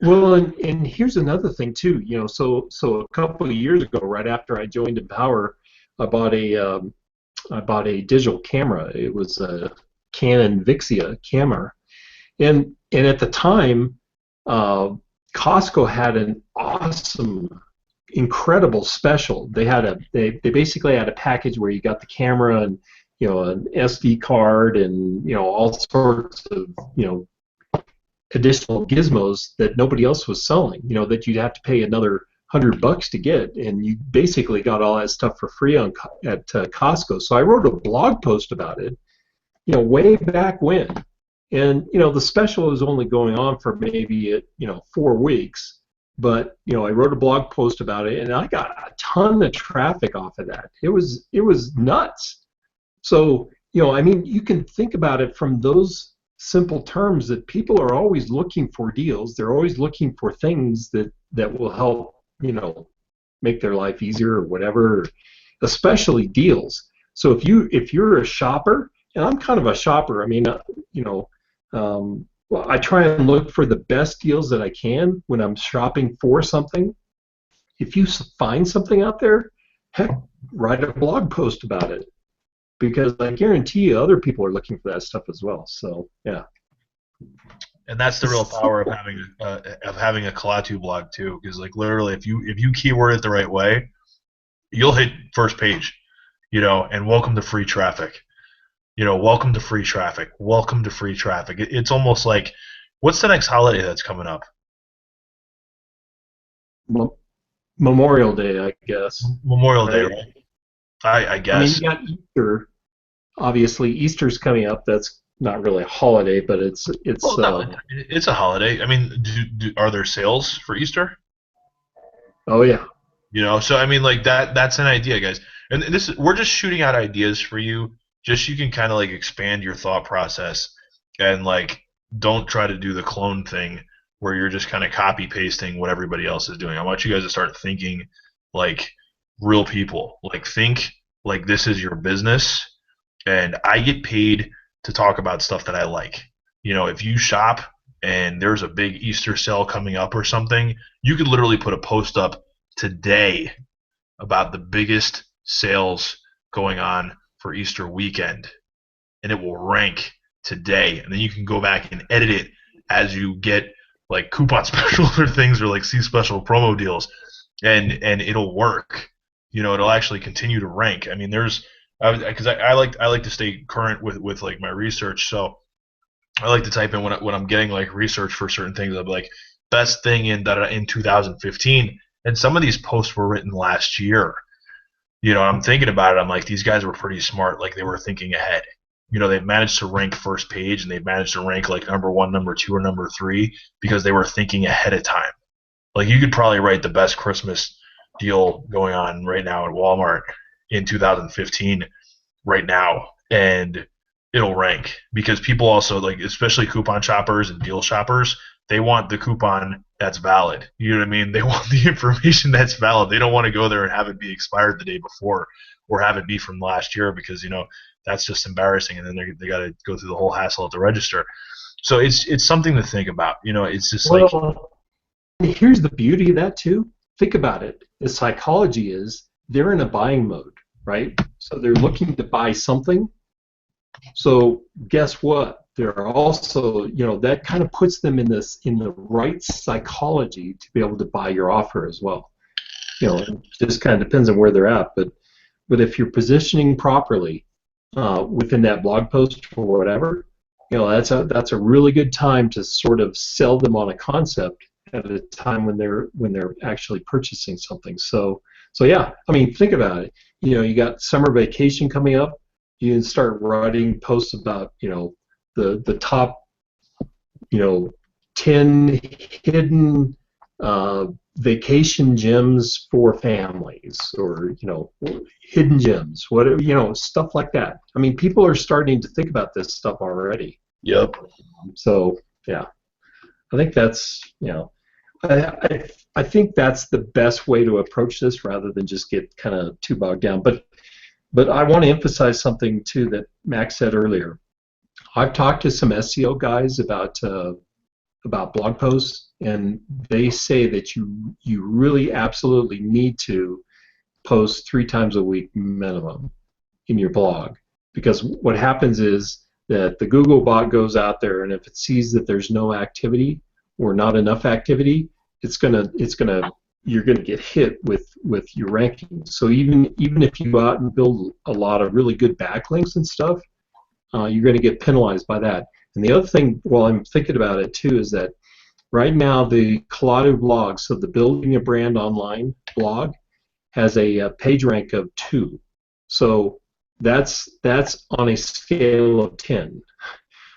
Well, and here's another thing too. You know, so a couple of years ago, right after I joined Empower, I bought a digital camera. It was a Canon Vixia camera, and at the time, Costco had an awesome, incredible special. They basically had a package where you got the camera and, you know, an SD card and, you know, all sorts of, you know, additional gizmos that nobody else was selling. You know, that you'd have to pay another $100 to get, and you basically got all that stuff for free at Costco. So I wrote a blog post about it, you know, way back when. And, you know, the special was only going on for maybe, 4 weeks. But, you know, I wrote a blog post about it, and I got a ton of traffic off of that. It was nuts. So, you know, I mean, you can think about it from those simple terms, that people are always looking for deals. They're always looking for things that will help, you know, make their life easier or whatever, especially deals. So if you're a shopper, and I'm kind of a shopper, I mean, well, I try and look for the best deals that I can when I'm shopping for something. If you find something out there, heck, write a blog post about it, because I guarantee you other people are looking for that stuff as well. So yeah. And that's the real power of having a Kalatu blog too, because like literally, if you keyword it the right way, you'll hit first page. You know, and welcome to free traffic. You know, welcome to free traffic. Welcome to free traffic. It's almost like, what's the next holiday that's coming up? Memorial Day, I guess. Memorial Day, right? I guess. I mean, you got Easter. Obviously, Easter's coming up. That's not really a holiday, but it's a holiday. I mean, are there sales for Easter? Oh yeah. You know, so I mean, like that's an idea, guys. And we're just shooting out ideas for you, just so you can kind of like expand your thought process, and like, don't try to do the clone thing where you're just kind of copy pasting what everybody else is doing. I want you guys to start thinking like real people. Like, think like this is your business, and I get paid to talk about stuff that I like. You know, if you shop and there's a big Easter sale coming up or something, you could literally put a post up today about the biggest sales going on for Easter weekend, and it will rank today. And then you can go back and edit it as you get like coupon specials or things, or like see special promo deals, and it'll work. You know, it'll actually continue to rank. I mean, because I like to stay current with like my research, so I like to type in when I'm getting like research for certain things. I'll be like, best thing in 2015, and some of these posts were written last year. You know, I'm thinking about it. I'm like, these guys were pretty smart. Like, they were thinking ahead. You know, they've managed to rank first page, and they've managed to rank like number 1, number 2, or number 3 because they were thinking ahead of time. Like, you could probably write the best Christmas deal going on right now at Walmart in 2015 right now, and it'll rank, because people also, like, especially coupon shoppers and deal shoppers, they want the coupon that's valid. You know what I mean? They want the information that's valid. They don't want to go there and have it be expired the day before, or have it be from last year, because, you know, that's just embarrassing, and then they got to go through the whole hassle at the register. So it's something to think about. You know, it's just like, here's the beauty of that too. Think about it. The psychology is they're in a buying mode, right? So they're looking to buy something. So guess what? They're also, you know, that kind of puts them in the right psychology to be able to buy your offer as well. It just kind of depends on where they're at. But if you're positioning properly within that blog post or whatever, that's a really good time to sort of sell them on a concept at a time when they're actually purchasing something. So yeah, I mean, think about it. You got summer vacation coming up. You can start writing posts about the top 10 hidden vacation gems for families, or hidden gems, whatever, stuff like that. I mean, people are starting to think about this stuff already. Yep. So yeah, I think that's I think that's the best way to approach this, rather than just get kind of too bogged down. But I want to emphasize something too that Max said earlier. I've talked to some SEO guys about blog posts, and they say that you really absolutely need to post 3 times a week minimum in your blog, because what happens is that the Google bot goes out there, and if it sees that there's no activity or not enough activity, you're gonna get hit with your rankings. So even if you go out and build a lot of really good backlinks and stuff, you're going to get penalized by that. And the other thing, while I'm thinking about it too, is that right now the Collado blog, so the Building a Brand Online blog, has a page rank of 2. So that's on a scale of 10.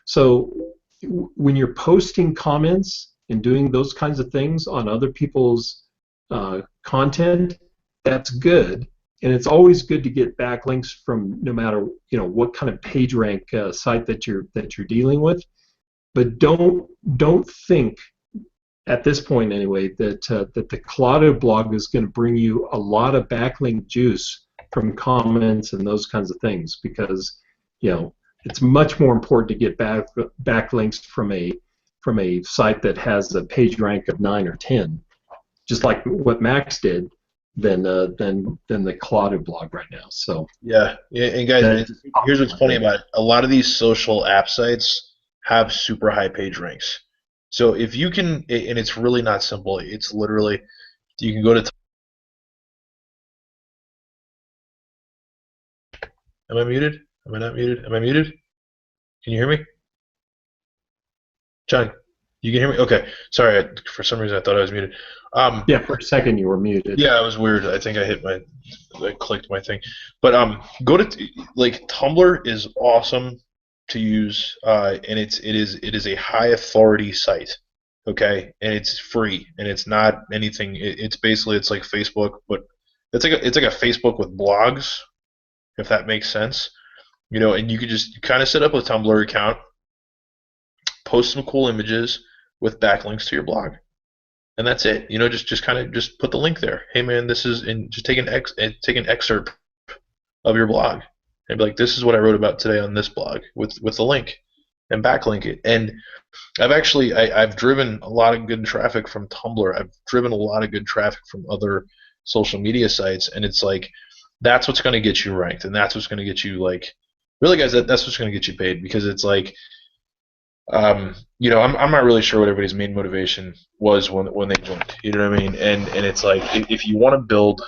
So when you're posting comments and doing those kinds of things on other people's content, that's good. And it's always good to get backlinks from no matter what kind of page rank site that you're dealing with. But don't think at this point anyway that the Collado blog is going to bring you a lot of backlink juice from comments and those kinds of things, because it's much more important to get backlinks from a site that has a page rank of 9 or 10, just like what Max did, than the Collado blog right now. So yeah, and guys, here's what's funny about it. A lot of these social app sites have super high page ranks. So if you can, and it's really not simple. It's literally, you can go to. Am I muted? Am I not muted? Am I muted? Can you hear me? John, you can hear me? Okay. Sorry, for some reason I thought I was muted. Yeah, for a second you were muted. Yeah, it was weird. I think I clicked my thing. But go to Tumblr is awesome to use, and it is a high authority site. Okay, and it's free, and it's not anything. It's basically, it's like Facebook, but it's like a Facebook with blogs, if that makes sense. And you could just kind of set up a Tumblr account, post some cool images with backlinks to your blog, and that's it. Just kind of just put the link there. Hey man, this is, and just take an excerpt of your blog and be like, this is what I wrote about today on this blog with the link, and backlink it. And I've driven a lot of good traffic from Tumblr. I've driven a lot of good traffic from other social media sites, and it's like, that's what's going to get you ranked, and that's what's going to get you, like, really guys, that's what's going to get you paid, because it's like, I'm not really sure what everybody's main motivation was when they joined. You know what I mean? And it's like, if you want to build,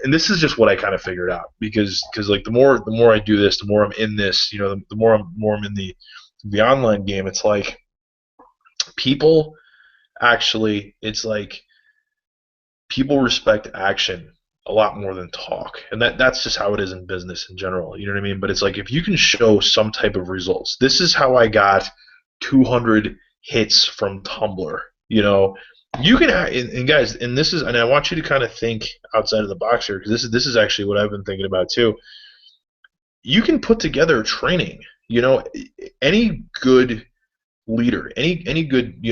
and this is just what I kind of figured out, because like the more I do this, the more I'm in this, the more I'm in the online game. It's like, people actually, it's like, people respect action a lot more than talk, and that's just how it is in business in general. You know what I mean? But it's like, if you can show some type of results, this is how I got 200 hits from Tumblr. You can, and guys, and this is, and I want you to kind of think outside of the box here, because this is actually what I've been thinking about too. You can put together training. Any good leader, any good,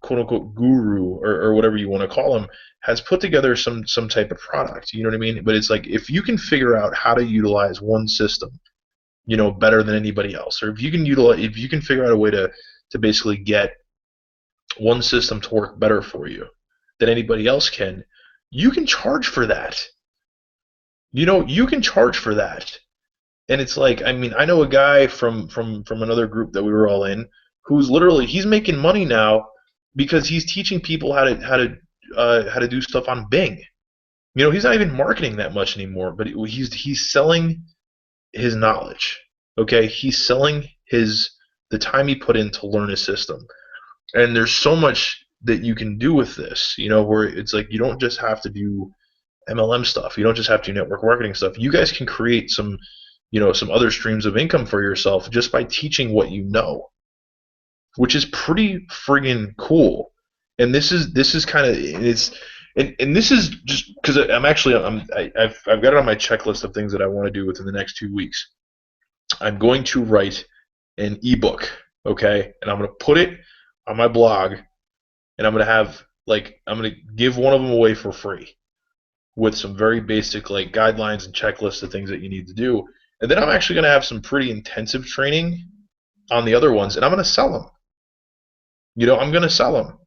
quote unquote guru, or whatever you want to call them, has put together some type of product. You know what I mean? But it's like, if you can figure out how to utilize one system, better than anybody else, or if you can figure out a way to basically get one system to work better for you than anybody else can, you can charge for that. You can charge for that. And it's like, I mean, I know a guy from another group that we were all in, who's literally, he's making money now because he's teaching people how to do stuff on Bing. You know, he's not even marketing that much anymore, but he's selling his knowledge. Okay, he's selling the time he put in to learn his system. And there's so much that you can do with this, you know, where it's like you don't just have to do MLM stuff. You don't just have to do network marketing stuff. You guys can create some, you know, some other streams of income for yourself just by teaching what you know, which is pretty friggin' cool. And this is kind of it's and this is just because I've got it on my checklist of things that I want to do within the next 2 weeks. I'm going to write an ebook, okay, and I'm going to put it on my blog, and I'm going to give one of them away for free with some very basic like guidelines and checklists of things that you need to do. And then I'm actually going to have some pretty intensive training on the other ones, and I'm going to sell them. You know, I'm going to sell them.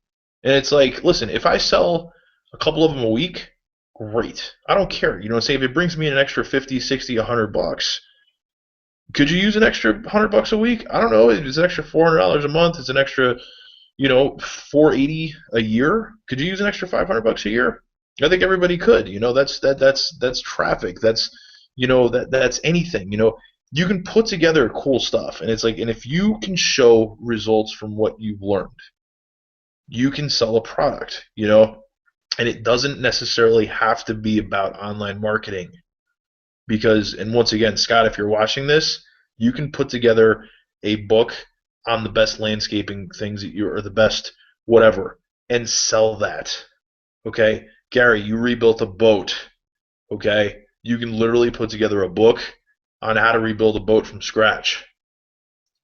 And it's like, listen, if I sell a couple of them a week, great. I don't care. You know, say if it brings me an extra 50, 60, $100, could you use an extra $100 a week? I don't know. It's an extra $400 a month. It's an extra, you know, $480 a year. Could you use an extra $500 a year? I think everybody could. You know, that's traffic. That's, you know, that's anything. You know, you can put together cool stuff, and it's like, and if you can show results from what you've learned, you can sell a product. You know, and it doesn't necessarily have to be about online marketing. Because, and once again, Scott, if you're watching this, you can put together a book on the best landscaping things that you, or the best whatever, and sell that. Okay, Gary, you rebuilt a boat. Okay, you can literally put together a book on how to rebuild a boat from scratch,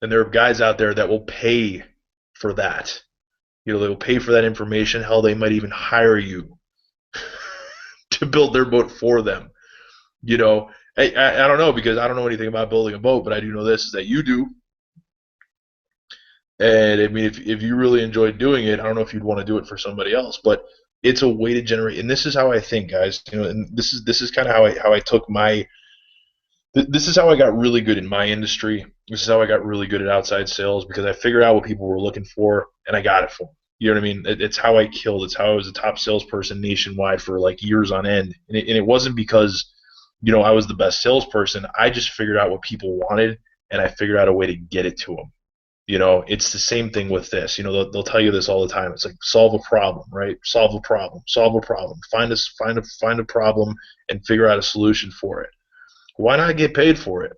and there are guys out there that will pay for that. You know, they will pay for that information. Hell, they might even hire you to build their boat for them. You know, I don't know, because I don't know anything about building a boat, but I do know this, is that you do. And I mean, if you really enjoyed doing it, I don't know if you'd want to do it for somebody else, but it's a way to generate. And this is how I think, guys. You know, and this is kind of how I took my. This is how I got really good in my industry. This is how I got really good at outside sales, because I figured out what people were looking for, and I got it for them. You know what I mean? It's how I killed. It's how I was a top salesperson nationwide for like years on end. And it wasn't because, you know, I was the best salesperson. I just figured out what people wanted, and I figured out a way to get it to them. You know, it's the same thing with this. You know, they'll tell you this all the time. It's like, solve a problem, right? Solve a problem. Solve a problem. Find a problem and figure out a solution for it. Why not get paid for it?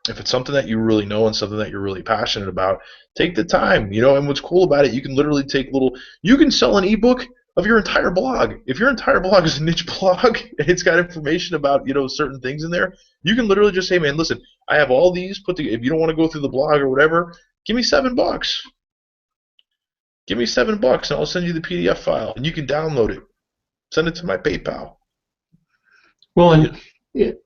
If it's something that you really know and something that you're really passionate about, take the time, you know. And what's cool about it, you can literally you can sell an ebook of your entire blog. If your entire blog is a niche blog and it's got information about, you know, certain things in there, you can literally just say, man, listen, I have all these put together. If you don't want to go through the blog or whatever, give me $7. Give me $7 and I'll send you the PDF file and you can download it. Send it to my PayPal. Well,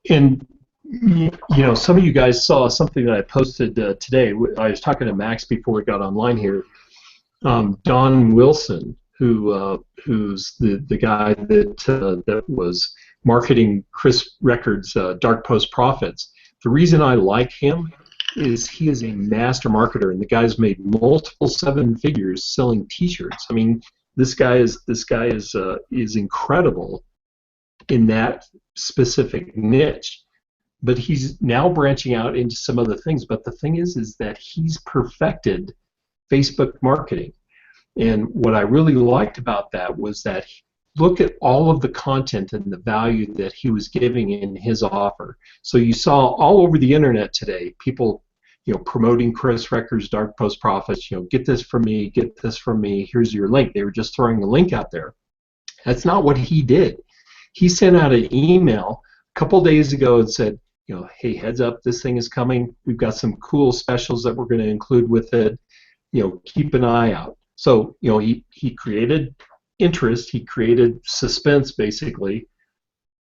and you know, some of you guys saw something that I posted today. I was talking to Max before we got online here. Don Wilson, who's the guy that was marketing Chris Records' Dark Post Profits. The reason I like him is he is a master marketer, and the guy's made multiple seven figures selling T-shirts. I mean, this guy is incredible in that specific niche. But he's now branching out into some other things. But the thing is that he's perfected Facebook marketing. And what I really liked about that was that look at all of the content and the value that he was giving in his offer. So you saw all over the internet today people, you know, promoting Chris Records' Dark Post Profits. You know, get this from me, get this from me. Here's your link. They were just throwing the link out there. That's not what he did. He sent out an email a couple days ago and said, you know, hey, heads up, this thing is coming. We've got some cool specials that we're going to include with it. You know, keep an eye out. So, you know, he created interest, he created suspense, basically,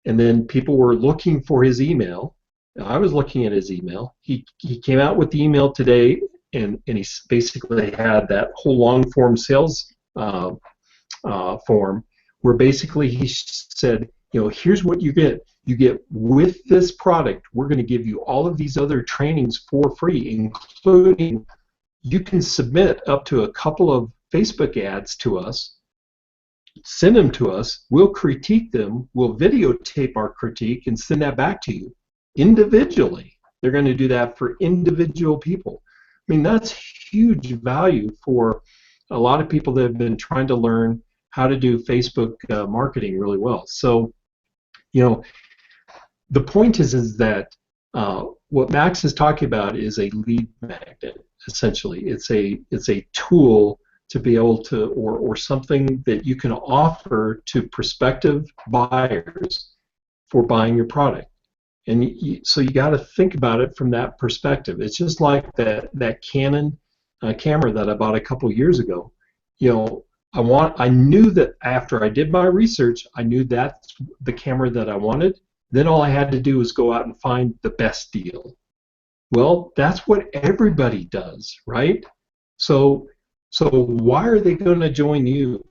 and then people were looking for his email. I was looking at his email. He came out with the email today, and he basically had that whole long-form sales form where basically he said, you know, here's what you get. You get with this product, we're going to give you all of these other trainings for free, including you can submit up to a couple of Facebook ads to us, send them to us. We'll critique them. We'll videotape our critique and send that back to you individually. They're going to do that for individual people. I mean, that's huge value for a lot of people that have been trying to learn how to do Facebook marketing really well. So, you know, the point is that what Max is talking about is a lead magnet. Essentially, it's a tool to be able to, or something that you can offer to prospective buyers for buying your product. And so you got to think about it from that perspective. It's just like that Canon camera that I bought a couple years ago. You know, I knew that after I did my research, I knew that's the camera that I wanted. Then all I had to do was go out and find the best deal. Well, that's what everybody does, right? So why are they going to join you?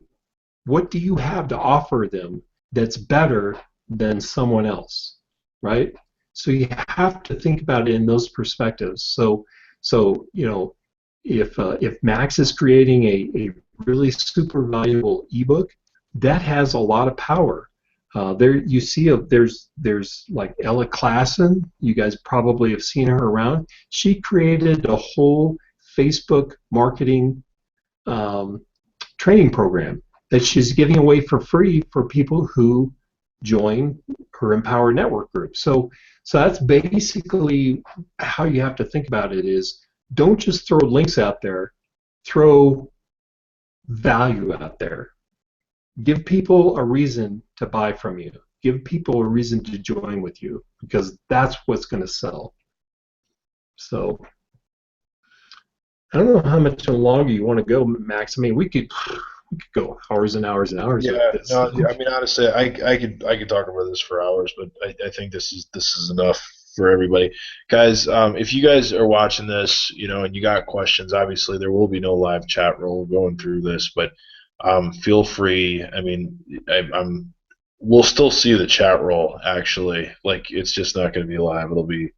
What do you have to offer them that's better than someone else, right? So you have to think about it in those perspectives. So you know, if Max is creating a really super valuable ebook, that has a lot of power. There you see there's like Ella Klassen. You guys probably have seen her around. She created a whole Facebook marketing training program that she's giving away for free for people who join her Empower Network group. So that's basically how you have to think about it. Is don't just throw links out there, throw value out there. Give people a reason to buy from you. Give people a reason to join with you, because that's what's going to sell. So I don't know how much longer you want to go, Max. I mean, we could go hours and hours and hours. Yeah, with this. no, I mean honestly, I could talk about this for hours, but I think this is enough for everybody, guys. If you guys are watching this, you know, and you got questions, obviously there will be no live chat roll going through this, but feel free. I mean, we'll still see the chat roll. Actually, like it's just not going to be live. It'll be,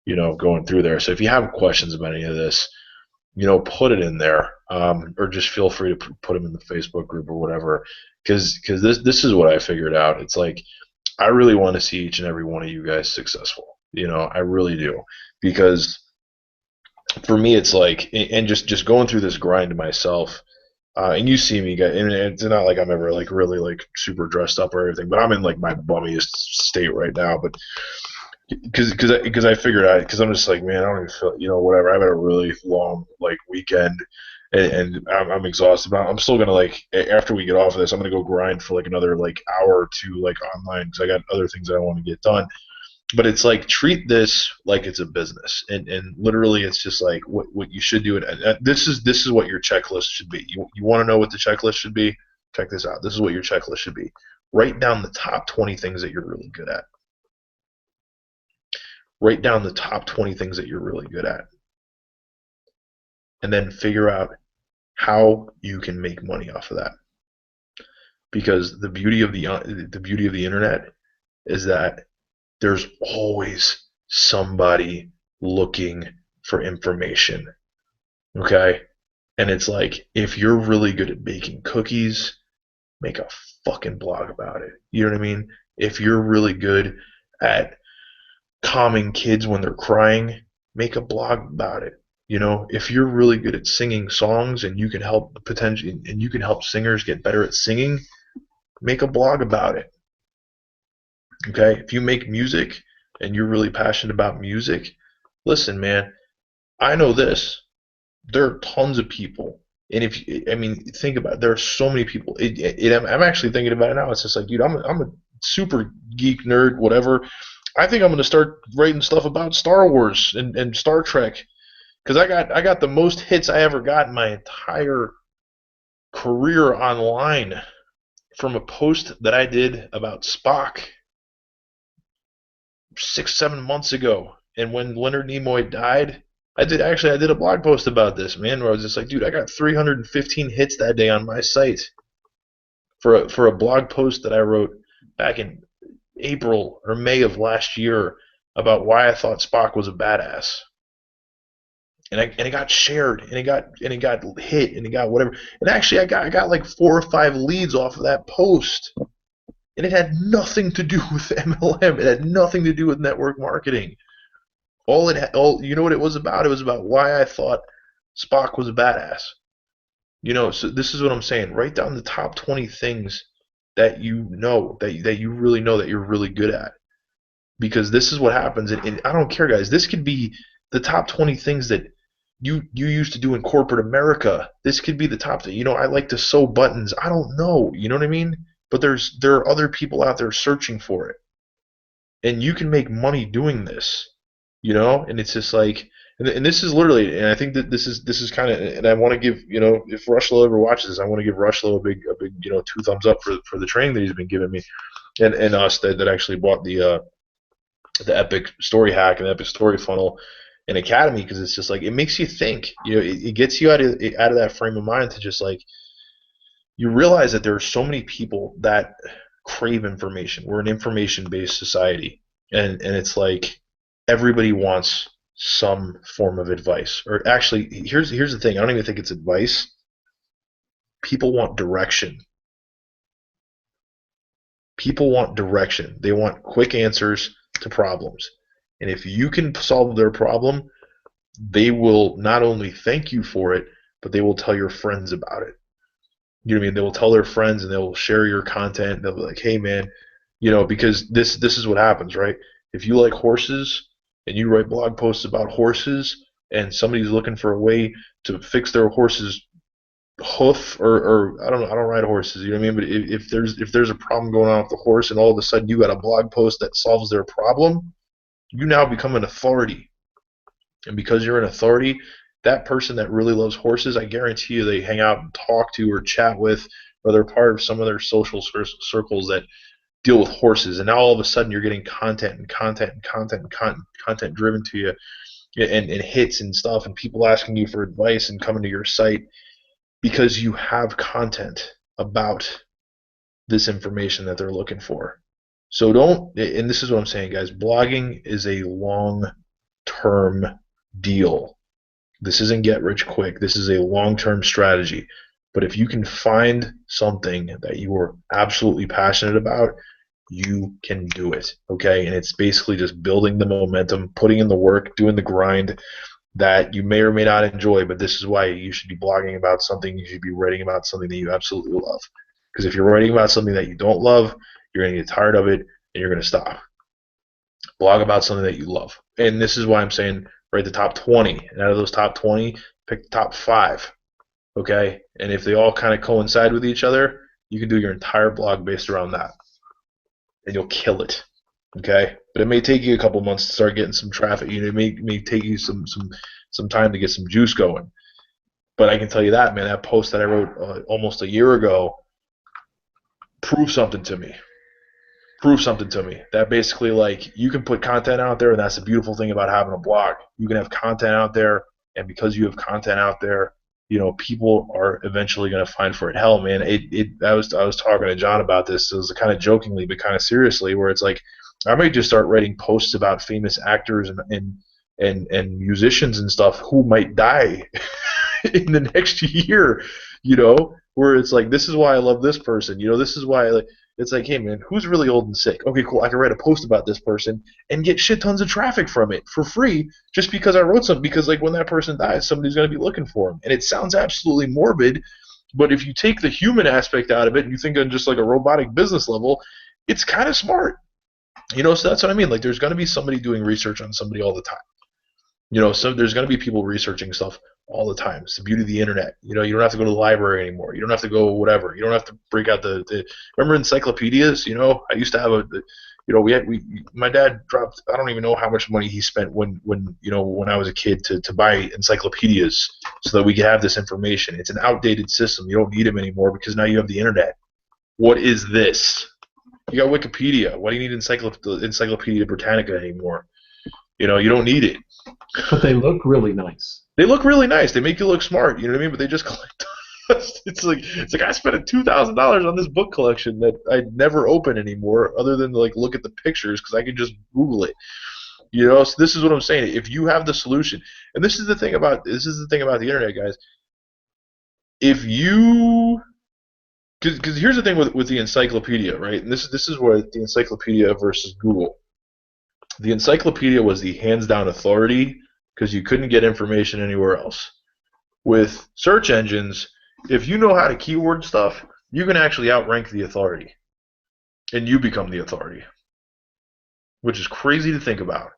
you know, going through there. So if you have questions about any of this, you know, put it in there, or just feel free to put them in the Facebook group or whatever. Because this is what I figured out. It's like I really want to see each and every one of you guys successful. You know, I really do, because for me it's like, and just going through this grind myself. And you see me, guys, and it's not like I'm ever like really like super dressed up or everything, but I'm in like my bummiest state right now. But because I figured out, because I'm just like, man, I don't even feel, you know, whatever. I've had a really long like weekend, and I'm exhausted. But I'm still gonna like, after we get off of this, I'm gonna go grind for like another like hour or two like online, because I got other things that I want to get done. But it's like, treat this like it's a business, and literally it's just like what you should do. This is what your checklist should be. You want to know what the checklist should be? Check this out. This is what your checklist should be. Write down the top 20 things that you're really good at. Write down the top 20 things that you're really good at, and then figure out how you can make money off of that. Because the beauty of the internet is that there's always somebody looking for information, okay? And it's like, if you're really good at baking cookies, make a fucking blog about it. You know what I mean? If you're really good at calming kids when they're crying, make a blog about it. You know, if you're really good at singing songs and you can help singers get better at singing, make a blog about it. Okay, if you make music and you're really passionate about music, listen, man, I know this. There are tons of people, and think about it. There are so many people. I'm actually thinking about it now. It's just like, dude, I'm a super geek nerd, whatever. I think I'm going to start writing stuff about Star Wars and Star Trek, because I got the most hits I ever got in my entire career online from a post that I did about Spock 6-7 months ago. And when Leonard Nimoy died, I did a blog post about this, man, where I was just like, dude, I got 315 hits that day on my site for a blog post that I wrote back in April or May of last year about why I thought Spock was a badass. and it got shared, and it got hit, and it got whatever. And actually, I got like 4 or 5 leads off of that post, and it had nothing to do with MLM. It had nothing to do with network marketing. You know what it was about? It was about why I thought Spock was a badass. So this is what I'm saying. Write down the top 20 things that you know that you really know that you're really good at, because this is what happens. And I don't care, guys. This could be the top 20 things that you used to do in corporate America. This could be the top. I like to sew buttons. I don't know. You know what I mean? But there are other people out there searching for it, and you can make money doing this. And it's just like, and this is literally, and I think that this is kind of, and I want to give, if Rushlow ever watches this, I want to give Rushlow a big 2 thumbs up for the training that he's been giving me, and us that actually bought the Epic Story Hack and the Epic Story Funnel and Academy, because it's just like, it makes you think. It gets you out of that frame of mind to just like, you realize that there are so many people that crave information. We're an information-based society, and it's like everybody wants some form of advice. Or actually, here's the thing. I don't even think it's advice. People want direction. People want direction. They want quick answers to problems. And if you can solve their problem, they will not only thank you for it, but they will tell your friends about it. You know what I mean? They will tell their friends, and they will share your content. They'll be like, hey, man, because this is what happens, right? If you like horses and you write blog posts about horses, and somebody's looking for a way to fix their horse's hoof, or I don't ride horses, you know what I mean? But if there's a problem going on with the horse, and all of a sudden you got a blog post that solves their problem, you now become an authority. And because you're an authority, that person that really loves horses, I guarantee you they hang out and talk to or chat with, or they're part of some of their social circles that deal with horses. And now all of a sudden you're getting content driven to you, and hits and stuff, and people asking you for advice and coming to your site because you have content about this information that they're looking for. So and this is what I'm saying, guys, blogging is a long-term deal. This isn't get rich quick. This is a long-term strategy. But if you can find something that you are absolutely passionate about, you can do it, okay? And it's basically just building the momentum, putting in the work, doing the grind that you may or may not enjoy, but this is why you should be blogging about something. You should be writing about something that you absolutely love. Because if you're writing about something that you don't love, you're going to get tired of it, and you're going to stop. Blog about something that you love. And this is why I'm saying write the top 20. And out of those top 20, pick the top 5. Okay? And if they all kind of coincide with each other, you can do your entire blog based around that. And you'll kill it. Okay? But it may take you a couple months to start getting some traffic. It may take you some time to get some juice going. But I can tell you that, man, that post that I wrote almost a year ago proved something to me. That basically, like, you can put content out there, and that's the beautiful thing about having a blog. You can have content out there, and because you have content out there, people are eventually going to find for it. Hell, man, I was talking to John about this. It was kind of jokingly, but kind of seriously, where it's like, I might just start writing posts about famous actors and musicians and stuff who might die in the next year, where it's like, this is why I love this person. This is why it's like, hey, man, who's really old and sick? Okay, cool. I can write a post about this person and get shit tons of traffic from it for free just because I wrote something. Because, like, when that person dies, somebody's going to be looking for him. And it sounds absolutely morbid, but if you take the human aspect out of it and you think on just like a robotic business level, it's kind of smart. So that's what I mean. Like, there's going to be somebody doing research on somebody all the time. So there's going to be people researching stuff all the time. It's the beauty of the internet. You don't have to go to the library anymore. You don't have to go whatever. You don't have to break out the remember encyclopedias? I used to have my dad dropped, I don't even know how much money he spent when I was a kid to buy encyclopedias so that we could have this information. It's an outdated system. You don't need them anymore because now you have the internet. What is this? You got Wikipedia. Why do you need Encyclopedia Britannica anymore? You don't need it. But they look really nice. They look really nice. They make you look smart. You know what I mean? But they just collect dust. It's like I spent $2,000 on this book collection that I'd never open anymore, other than like look at the pictures because I can just Google it. You know, so this is what I'm saying. If you have the solution, and this is the thing about the internet, guys. If you, because here's the thing with the encyclopedia, right? And this is where the encyclopedia versus Google. The encyclopedia was the hands down authority because you couldn't get information anywhere else. With search engines, if you know how to keyword stuff, you can actually outrank the authority, and you become the authority, which is crazy to think about.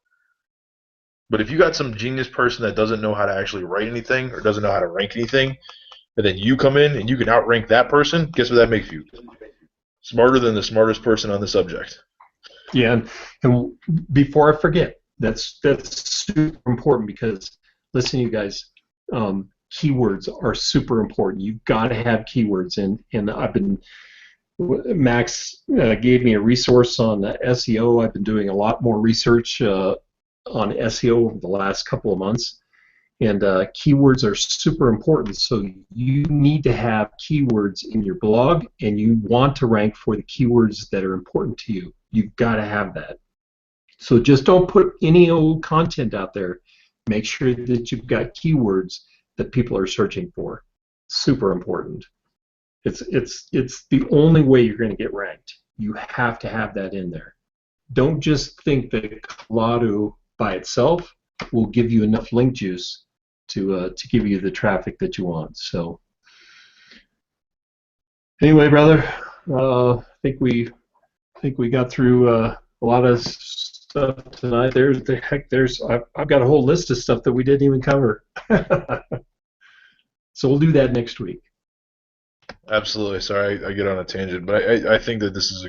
But if you got some genius person that doesn't know how to actually write anything or doesn't know how to rank anything, and then you come in and you can outrank that person, guess what that makes you? Smarter than the smartest person on the subject. Yeah, and before I forget, that's super important because listen, you guys, keywords are super important. You've got to have keywords, and Max gave me a resource on SEO. I've been doing a lot more research on SEO over the last couple of months, and keywords are super important. So you need to have keywords in your blog, and you want to rank for the keywords that are important to you. You've got to have that. So just don't put any old content out there. Make sure that you've got keywords that people are searching for. Super important. It's the only way you're going to get ranked. You have to have that in there. Don't just think that Collado by itself will give you enough link juice to give you the traffic that you want. So anyway, brother, I think we got through a lot of stuff tonight. I've got a whole list of stuff that we didn't even cover. So we'll do that next week. Absolutely. Sorry, I get on a tangent, but I think that this is a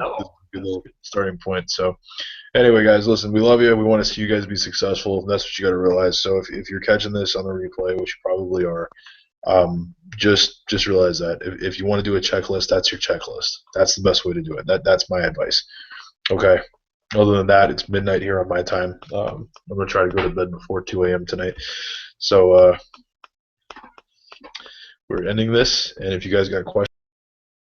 good little starting point. So anyway, guys, listen, we love you. We want to see you guys be successful. That's what you got to realize. So if you're catching this on the replay, which you probably are, just realize that if you want to do a checklist, that's your checklist. That's the best way to do it. That's my advice. Okay. Other than that, it's midnight here on my time. I'm gonna try to go to bed before 2 a.m. tonight. So we're ending this, and if you guys got questions.